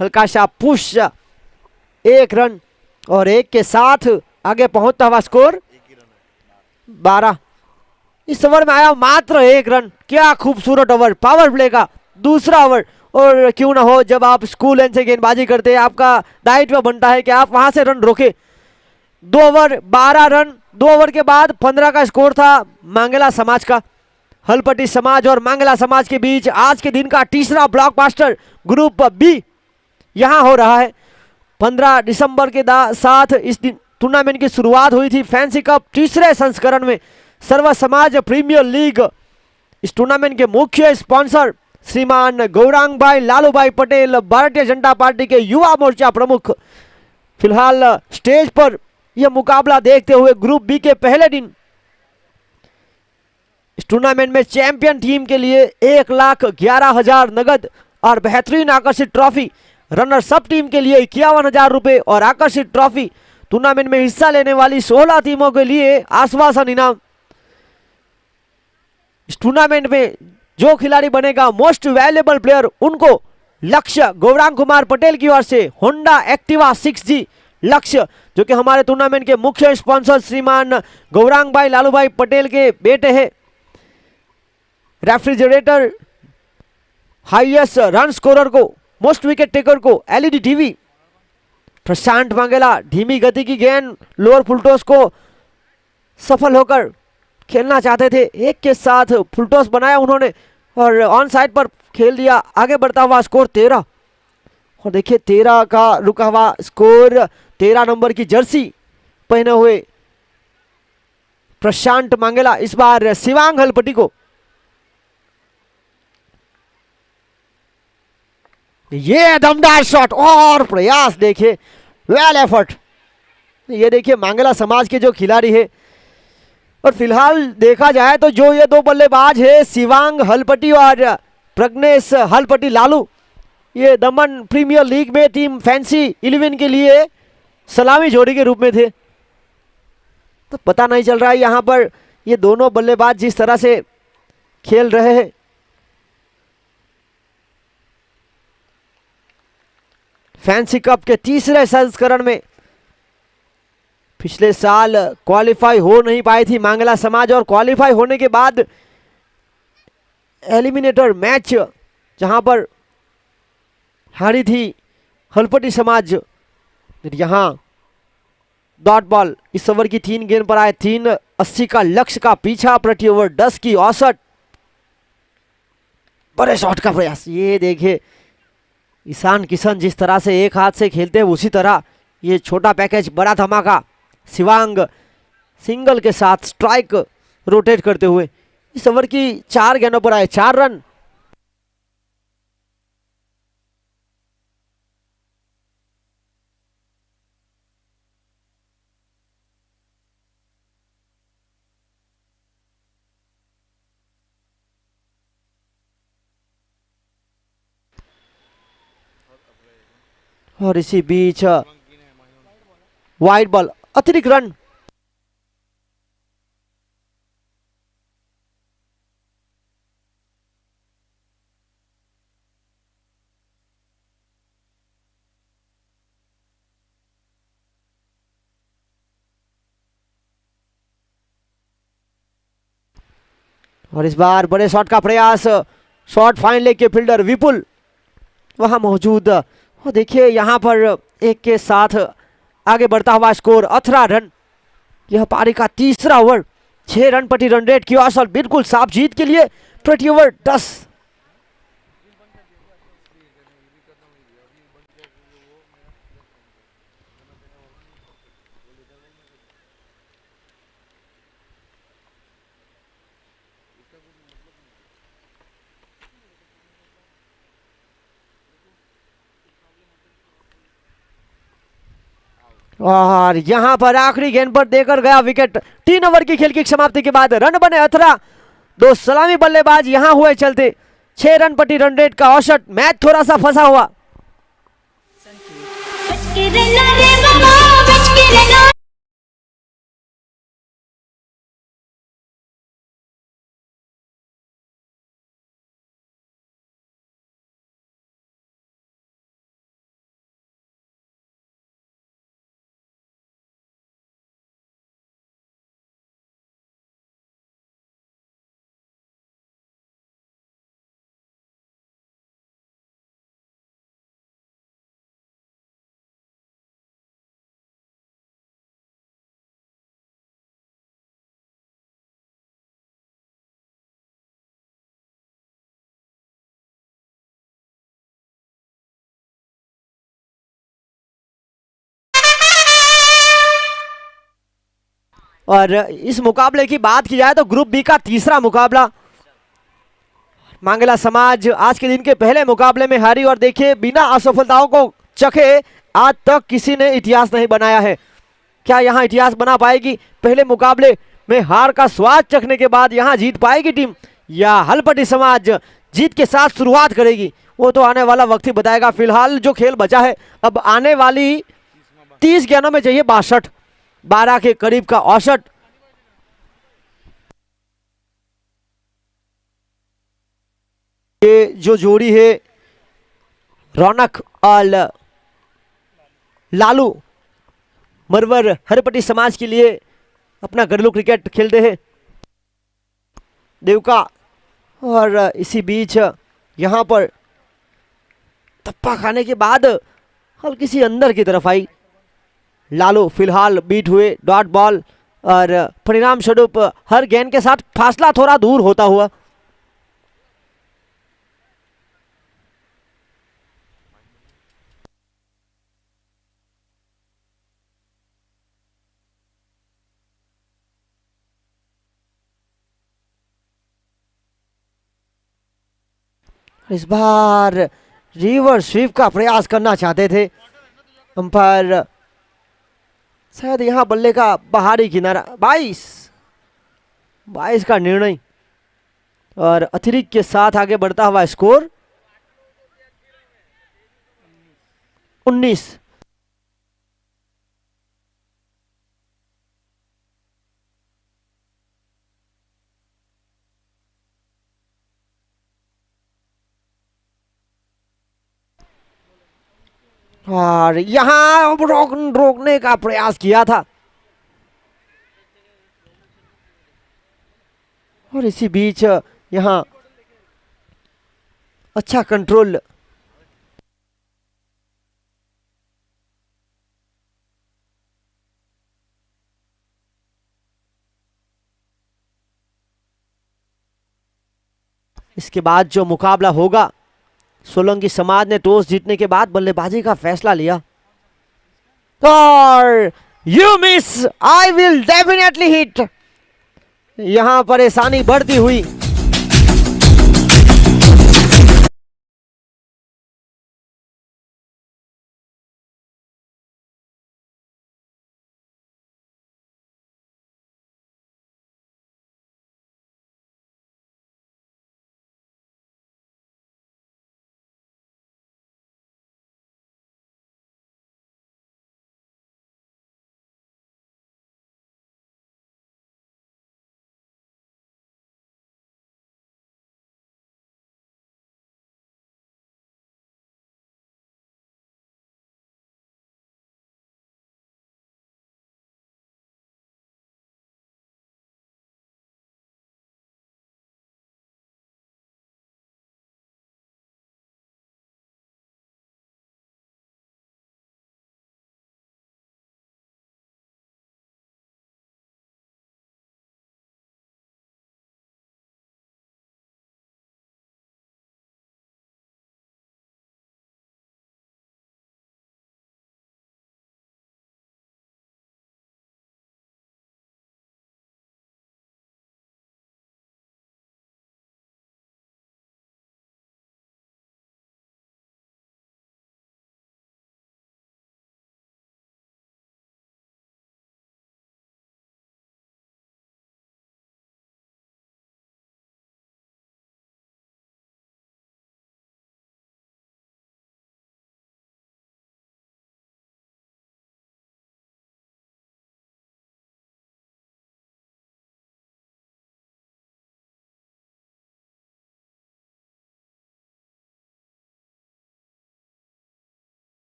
Speaker 1: हल्का सा पुश, 1 रन और 1 के साथ आगे पहुंचता हुआ स्कोर 12। इस ओवर में आया मात्र 1 रन। क्या खूबसूरत ओवर, पावर प्ले का दूसरा ओवर। और क्यों ना हो, जब आप स्कूल एंड से गेंदबाजी करते हैं आपका दायित्व बनता है कि आप वहां से रन रोके। 2 ओवर 12 रन, 2 ओवर के बाद 15 का स्कोर था मांगला समाज का। हलपट्टी समाज और मांगला समाज के बीच आज के दिन का तीसरा ब्लॉकबस्टर ग्रुप बी यहां हो रहा है। 15 दिसंबर के साथ इस दिन टूर्नामेंट की शुरुआत हुई थी। फैंसी कप तीसरे संस्करण में सर्व समाज प्रीमियर लीग, इस टूर्नामेंट के मुख्य स्पॉन्सर श्रीमान गौरांग भाई लालू भाई पटेल, भारतीय जनता पार्टी के युवा मोर्चा प्रमुख। फिलहाल स्टेज पर यह मुकाबला देखते हुए ग्रुप बी के पहले दिन इस टूर्नामेंट में चैंपियन टीम के लिए 1,11,000 नगद और बेहतरीन आकर्षित ट्रॉफी, रनर्स अप टीम के लिए 51,000 रुपए और आकर्षित ट्रॉफी, टूर्नामेंट में हिस्सा लेने वाली 16 टीमों के लिए आश्वासन इनाम। इस टूर्नामेंट में जो खिलाड़ी बनेगा मोस्ट वैल्यूएबल प्लेयर, उनको लक्ष्य गौरांग कुमार पटेल की ओर से होंडा एक्टिवा 6G लक्ष्य, जो कि हमारे टूर्नामेंट के मुख्य स्पॉन्सर श्रीमान गौरांग भाई लालू भाई पटेल के बेटे हैं। रेफ्रिजरेटर, हाईएस्ट रन स्कोरर को, मोस्ट विकेट टेकर को एलईडी टीवी। प्रशांत वाघेला धीमी गति की गेंद लोअर फुलटॉस को सफल होकर खेलना चाहते थे, 1 के साथ फुलटॉस बनाया उन्होंने और ऑन साइड पर खेल दिया। आगे बढ़ता हुआ स्कोर 13 और देखिए 13 का रुका हुआ स्कोर, 13 नंबर की जर्सी पहने हुए प्रशांत वाघेला इस बार शिवांग हलपट्टी को। ये दमदार शॉट और प्रयास देखिए, वेल एफर्ट। ये देखिए मांगला समाज के जो खिलाड़ी है, और फिलहाल देखा जाए तो जो ये 2 बल्लेबाज है शिवांग हलपट्टी और प्रज्ञेश हलपट्टी लालू, ये दमन प्रीमियर लीग में टीम फैंसी 11 के लिए सलामी जोड़ी के रूप में थे। तो पता नहीं चल रहा है यहां पर ये दोनों बल्लेबाज जिस तरह से खेल रहे हैं। फैंसी कप के तीसरे संस्करण में पिछले साल क्वालिफाई हो नहीं पाई थी मांगला समाज, और क्वालिफाई होने के बाद एलिमिनेटर मैच जहां पर हारी थी हलपट्टी समाज, यहां डॉट बॉल इस ओवर की 3 गेंद पर आए 380 का लक्ष्य का पीछा, प्रति ओवर 10 की औसत। बड़े शॉट का प्रयास, ये देखिए ईशान किशन जिस तरह से एक हाथ से खेलते हैं उसी तरह ये छोटा पैकेज बड़ा धमाका शिवांग सिंगल के साथ स्ट्राइक रोटेट करते हुए इस ओवर की 4 गेंदों पर आए 4 रन। और इसी बीच वाइड बॉल, अतिरिक्त रन। और इस बार बड़े शॉट का प्रयास, शॉट फाइन लेग के फील्डर विपुल वहां मौजूद। और देखिए यहां पर एक के साथ आगे बढ़ता हुआ स्कोर 18 रन। यह पारी का तीसरा ओवर, 6 रन प्रति रन रेट की औसत बिल्कुल साफ जीत के लिए। प्रति ओवर 10। और यहां पर आखिरी गेंद पर देकर गया विकेट। 3 ओवर की खेल की समाप्ति के बाद रन बने 18। 2 सलामी बल्लेबाज यहां हुए चलते। 6 रन प्रति रन रेट का औसत। मैच थोड़ा सा फंसा हुआ। और इस मुकाबले की बात की जाए तो ग्रुप बी का तीसरा मुकाबला। मांगला समाज आज के दिन के पहले मुकाबले में हारी। और देखिए बिना असफलताओं को चखे आज तक किसी ने इतिहास नहीं बनाया है। क्या यहां इतिहास बना पाएगी? पहले मुकाबले में हार का स्वाद चखने के बाद यहां जीत पाएगी टीम, या हलपटी समाज जीत के साथ शुरुआत करेगी? वो तो आने वाला वक्त ही बताएगा। फिलहाल जो खेल बचा है, अब आने वाली 30 गेंदों में चाहिए 62, 12 के करीब का औसत। ये जो जोड़ी है रौनक और लालू मरवर हरपटी समाज के लिए अपना घरेलू क्रिकेट खेलते हैं देवका। और इसी बीच यहां पर तप्पा खाने के बाद हल्की सी अंदर की तरफ आई। लालू फिलहाल बीट हुए डॉट बॉल, और परिणाम स्वरूप हर गेंद के साथ फासला थोड़ा दूर होता हुआ। इस बार रिवर्स स्वीप का प्रयास करना चाहते थे अंपायर, शायद यहां बल्ले का बाहरी किनारा। 22 का निर्णय और अतिरिक्त के साथ आगे बढ़ता हुआ स्कोर 19। और यहां रोकने का प्रयास किया था, और इसी बीच यहां अच्छा कंट्रोल। इसके बाद जो मुकाबला होगा, सोलंकी समाज ने टॉस जीतने के बाद बल्लेबाजी का फैसला लिया। और you miss, I will definitely hit. यहां परेशानी बढ़ती हुई।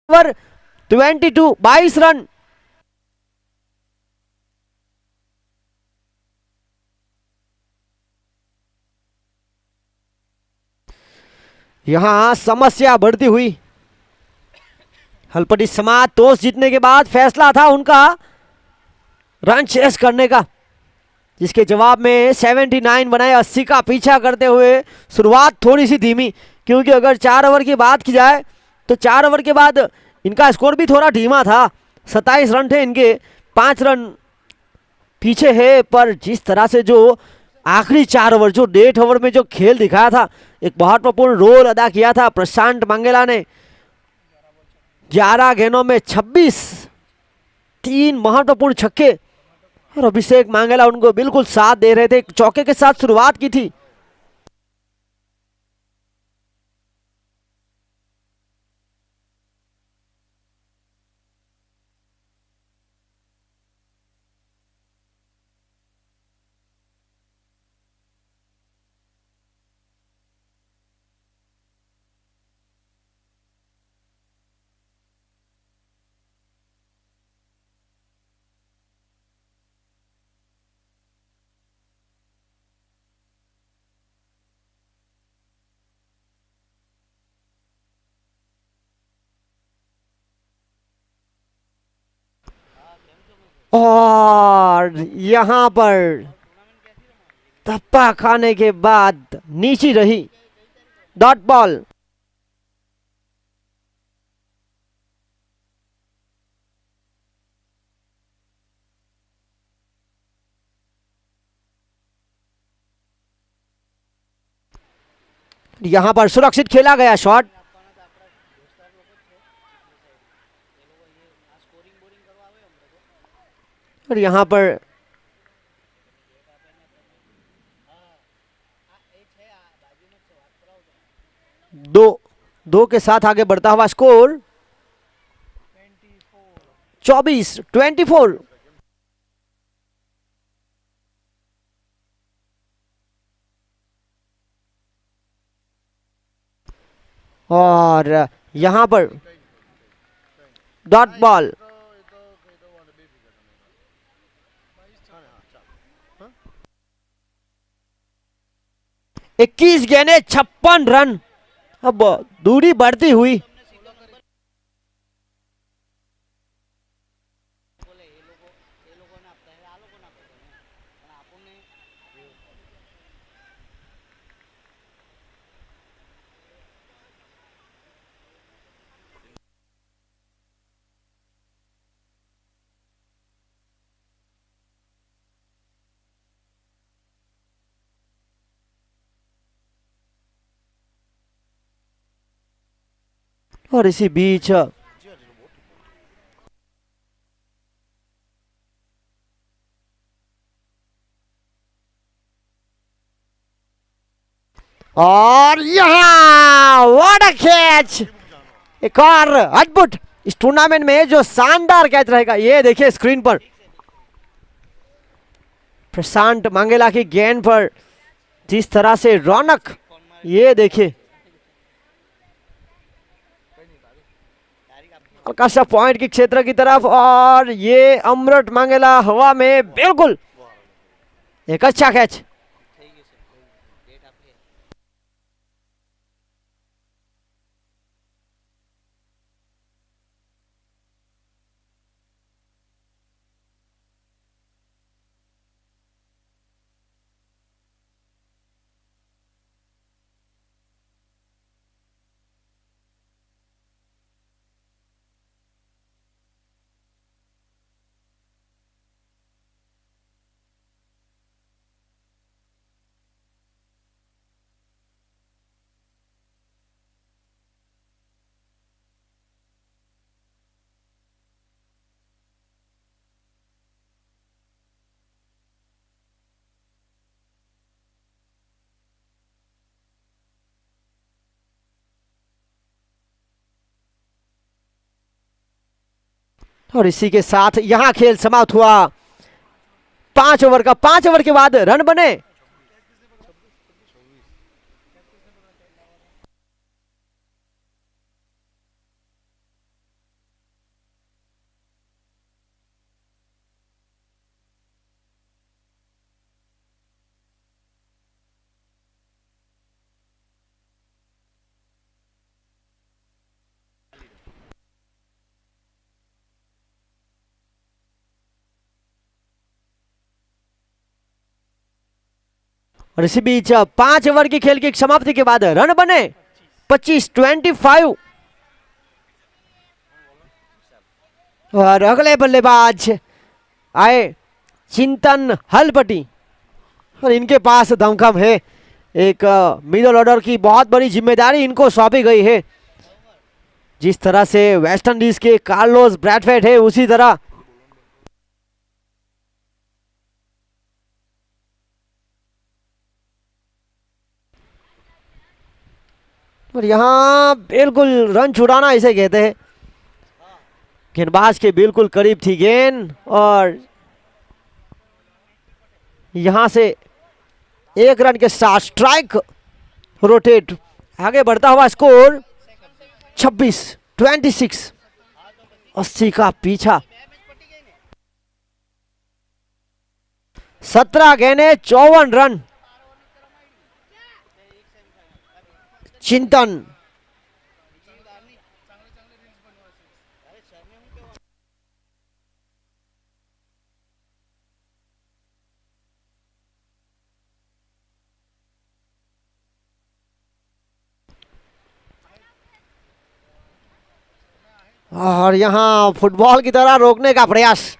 Speaker 1: Over 22, 22 run. यहां समस्या बढ़ती हुई। हलपटी समाज टॉस जीतने के बाद फैसला था उनका रन चेस करने का, जिसके जवाब में 79 बनाए, 80 का पीछा करते हुए। शुरुआत थोड़ी सी धीमी, क्योंकि अगर 4 ओवर की बात की जाए तो 4 ओवर के बाद इनका स्कोर भी थोड़ा धीमा था। 27 रन थे इनके, 5 रन पीछे है। पर जिस तरह से जो आखिरी 4 ओवर, जो 1.5 ओवर में जो खेल दिखाया था, एक महत्वपूर्ण रोल अदा किया था प्रशांत मंगेला ने। 11 गेंदों में 26, 3 महत्वपूर्ण छक्के, और अभिषेक मंगेला उनको बिल्कुल साथ दे रहे थे। चौके के साथ शुरुआत की थी। और यहां पर धप्पा खाने के बाद नीचे रही डॉट बॉल। यहां पर सुरक्षित खेला गया शॉट। और यहाँ पर दो के साथ आगे बढ़ता हुआ स्कोर 24-24। और यहाँ पर डॉट बॉल। इक्कीस गेंदें 56 रन। अब दूरी बढ़ती हुई। और इसी बीच और यहाँ व्हाट अ कैच। एक और अद्भुत इस टूर्नामेंट में जो शानदार कैच रहेगा। ये देखिए स्क्रीन पर प्रशांत मंगेला की गेंद पर जिस तरह से रौनक, ये देखिए हल्का सा पॉइंट की क्षेत्र की तरफ। और ये अमृत मंगेला हवा में, बिल्कुल एक अच्छा कैच। और इसी के साथ यहां खेल समाप्त हुआ। 5 ओवर का, 5 ओवर के बाद रन बने और इसी बीच 5 ओवर की खेल की समाप्ति के बाद रन बने 25-25। और अगले बल्लेबाज आए चिंतन हलपटी। और इनके पास दमखम है। एक मिडिल ऑर्डर की बहुत बड़ी जिम्मेदारी इनको सौंपी गई है। जिस तरह से वेस्ट इंडीज के कार्लोस ब्रैथवेट है, उसी तरह और यहां बिल्कुल रन छुड़ाना इसे कहते हैं। गेंदबाज के बिल्कुल करीब थी गेंद और यहां से 1 रन के साथ स्ट्राइक रोटेट। आगे बढ़ता हुआ स्कोर 26-26। 80 का पीछा। 17 गेंदें 54 रन। चिंतन और यहां फुटबॉल की तरह रोकने का प्रयास।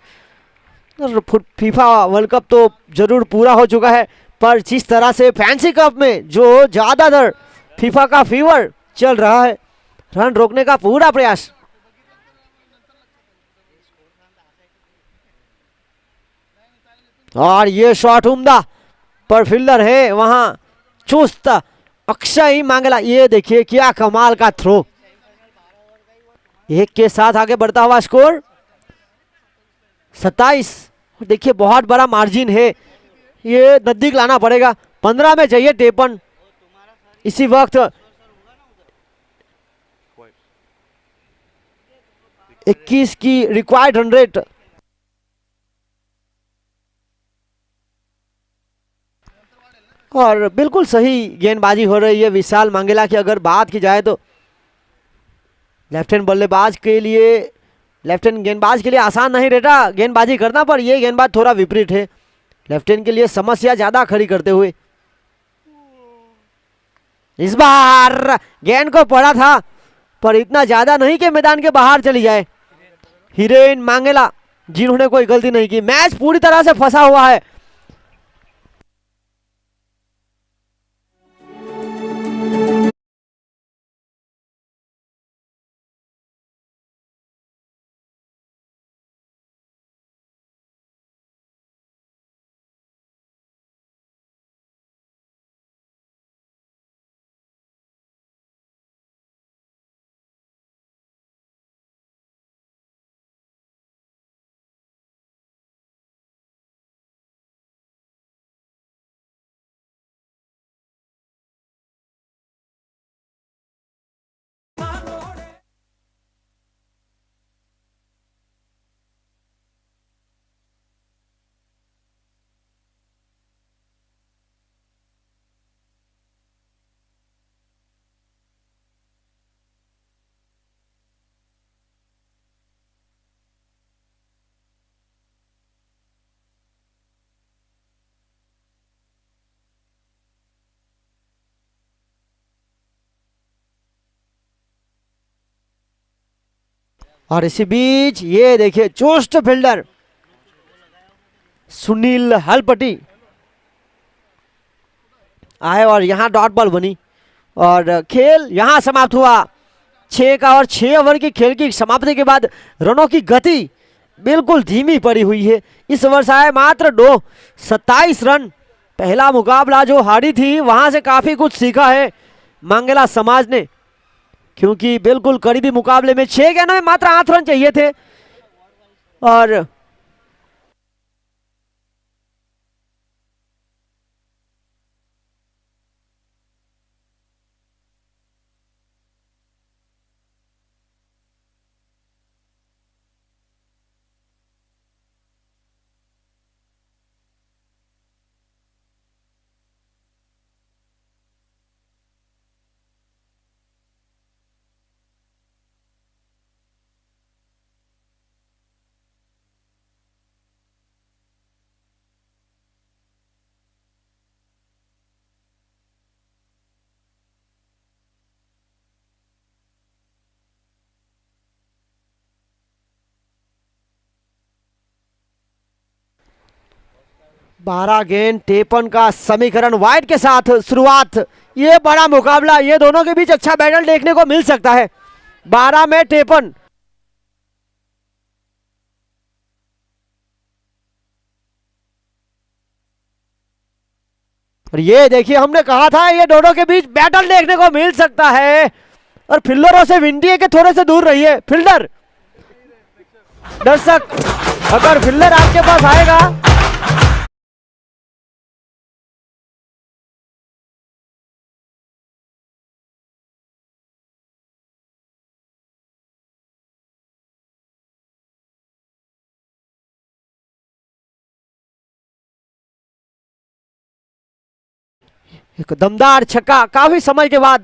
Speaker 1: फीफा वर्ल्ड कप तो जरूर पूरा हो चुका है, पर जिस तरह से फैंसी कप में जो ज्यादातर फीफा का फीवर चल रहा है, रन रोकने का पूरा प्रयास। और ये शॉट उम्दा, पर फील्डर है वहां चुस्त अक्षय मांगला। ये देखिए क्या कमाल का थ्रो, एक के साथ आगे बढ़ता हुआ स्कोर 27। देखिए बहुत बड़ा मार्जिन है, ये नजदीक लाना पड़ेगा। 15 में चाहिए 53 इसी वक्त। 21 की रिक्वायर्ड रन रेट। और बिल्कुल सही गेंदबाजी हो रही है विशाल मांगेला की। अगर बात की जाए तो लेफ्ट हैंड बल्लेबाज के लिए, लेफ्ट हैंड गेंदबाज के लिए आसान नहीं रहता गेंदबाजी करना, पर यह गेंदबाज थोड़ा विपरीत है, लेफ्ट हैंड के लिए समस्या ज्यादा खड़ी करते हुए। इस बार गेंद को पड़ा था, पर इतना ज्यादा नहीं कि मैदान के बाहर चली जाए। हिरेन मांगेला जिन्होंने कोई गलती नहीं की, मैच पूरी तरह से फंसा हुआ है। और इसी बीच ये देखिए चुस्त फील्डर सुनील हलपटी आए और यहां डॉट बॉल बनी और खेल यहां समाप्त हुआ। 6 का और 6 ओवर की खेल की समाप्ति के बाद रनों की गति बिल्कुल धीमी पड़ी हुई है। इस ओवर आए मात्र 27 रन। पहला मुकाबला जो हारी थी वहां से काफी कुछ सीखा है मांगेला समाज ने, क्योंकि बिल्कुल करीबी मुकाबले में 6 गेंदों में मात्र 8 रन चाहिए थे। और बारह गेंद 53 का समीकरण वाइड के साथ शुरुआत। ये बड़ा मुकाबला, ये दोनों के बीच अच्छा बैटल देखने को मिल सकता है। 12 में 53। और ये देखिए हमने कहा था ये दोनों के बीच बैटल देखने को मिल सकता है। और फील्डरों से विनती है कि थोड़े से दूर रहिए। फील्डर, दर्शक, अगर फील्डर आपके पास आएगा एक दमदार छक्का काफी समय के बाद।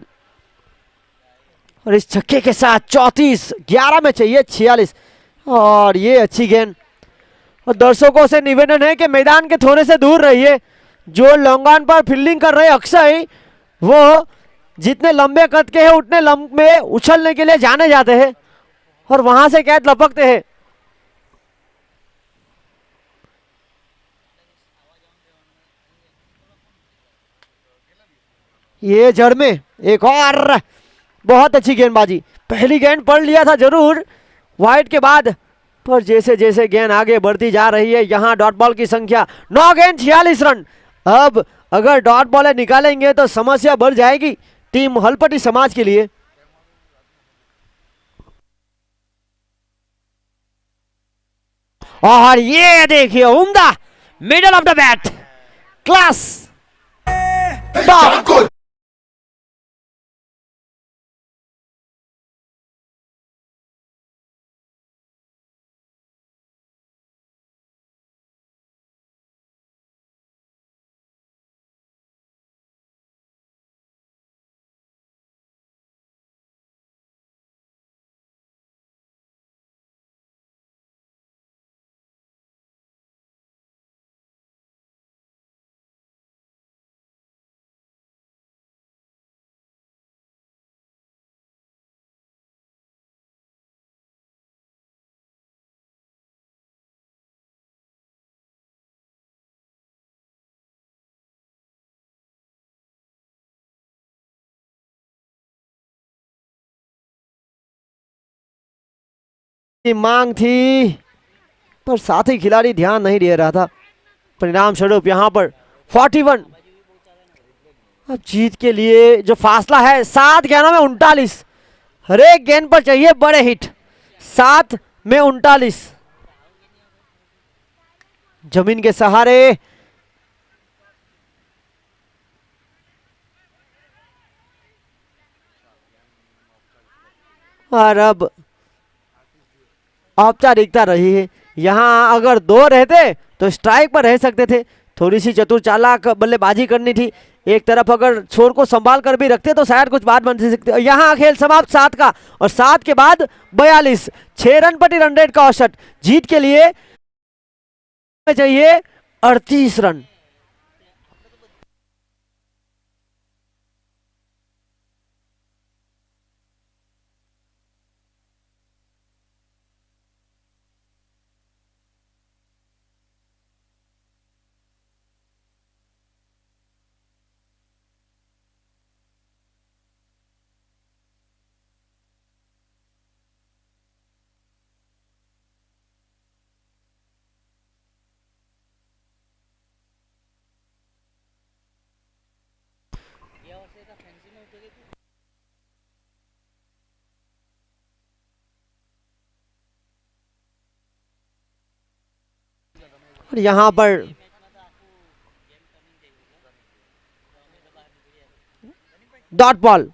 Speaker 1: और इस छक्के के साथ 34, 11 में चाहिए 46। और ये अच्छी गेंद। और दर्शकों से निवेदन है कि मैदान के थोड़े से दूर रहिए। जो लॉन्ग ऑन पर फील्डिंग कर रहे अक्षय, वो जितने लंबे कद के हैं उतने लंबे उछलने के लिए जाने जाते हैं और वहां से कैच लपकते हैं। ये जड़ में एक और बहुत अच्छी गेंदबाजी। पहली गेंद पढ़ लिया था जरूर वाइड के बाद, पर जैसे जैसे गेंद आगे बढ़ती जा रही है, यहाँ डॉट बॉल की संख्या 9 गेंद 46 रन। अब अगर डॉट बॉल निकालेंगे तो समस्या बढ़ जाएगी टीम हलपटी समाज के लिए। और ये देखिए उम्दा middle of the bat class top. मांग थी पर साथी खिलाड़ी ध्यान नहीं दे रहा था। परिणाम स्वरूप यहां पर 41। अब जीत के लिए जो फासला है 7 गेंदों में 39। हर एक गेंद पर चाहिए बड़े हिट। 7 में 39 जमीन के सहारे। और अब औपचारिकता रही है। यहां अगर 2 रहते तो स्ट्राइक पर रह सकते थे। थोड़ी सी चतुर चालाक बल्लेबाजी करनी थी। एक तरफ अगर छोर को संभाल कर भी रखते तो शायद कुछ बात बन सकती। यहां खेल समाप्त 7 का और 7 के बाद 42। 6 रन प्रति रन रेट का औसत। जीत के लिए चाहिए 38 रन। और यहां पर डॉट बॉल।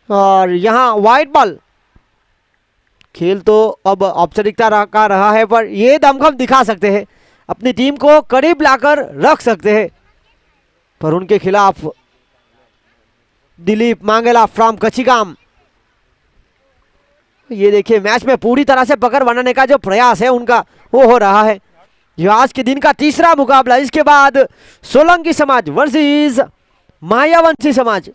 Speaker 1: और यहां वाइट बॉल। खेल तो अब औपचारिकता का रहा है पर ये दमखम दिखा सकते हैं। अपनी टीम को करीब लाकर रख सकते हैं। पर उनके खिलाफ दिलीप मांगेला फ्रॉम कचिगाम। ये देखिए मैच में पूरी तरह से पकड़ बनाने का जो प्रयास है उनका वो हो रहा है। ये आज के दिन का तीसरा मुकाबला। इसके बाद सोलंकी समाज वर्सेस मायावंशी समाज।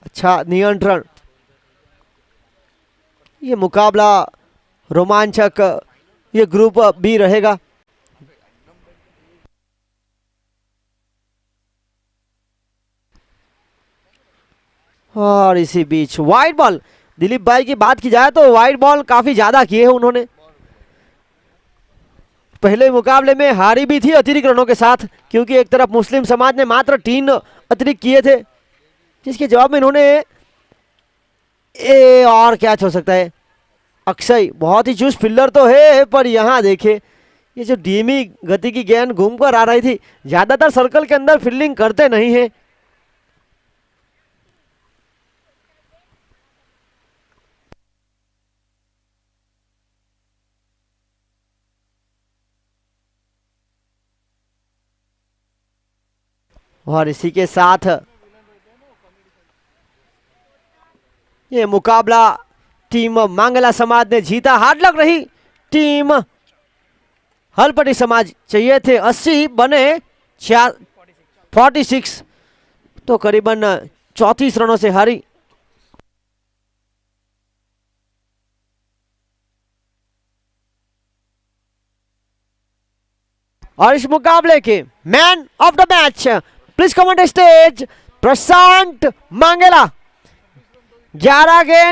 Speaker 1: अच्छा नियंत्रण। ये मुकाबला रोमांचक ये ग्रुप बी रहेगा। और इसी बीच वाइड बॉल। दिलीप भाई की बात की जाए तो वाइड बॉल काफी ज्यादा किए हैं उन्होंने। पहले मुकाबले में हारी भी थी अतिरिक्त रनों के साथ क्योंकि एक तरफ मुस्लिम समाज ने मात्र 3 अतिरिक्त किए थे जिसके जवाब में इन्होंने और क्या हो सकता है। अक्षय बहुत ही चुस्त फील्डर तो है पर यहाँ देखे ये जो धीमी गति की गेंद घूमकर आ रही थी। ज्यादातर सर्कल के अंदर फील्डिंग करते नहीं है। और इसी के साथ ये मुकाबला टीम मांगला समाज ने जीता। हार्ड लग रही टीम हलपटी समाज चाहिए थे 80 बने 46, तो करीबन 34 रनों से हारी। और इस मुकाबले के man of the match please come on the stage Prashant Mangela. 11 गेंद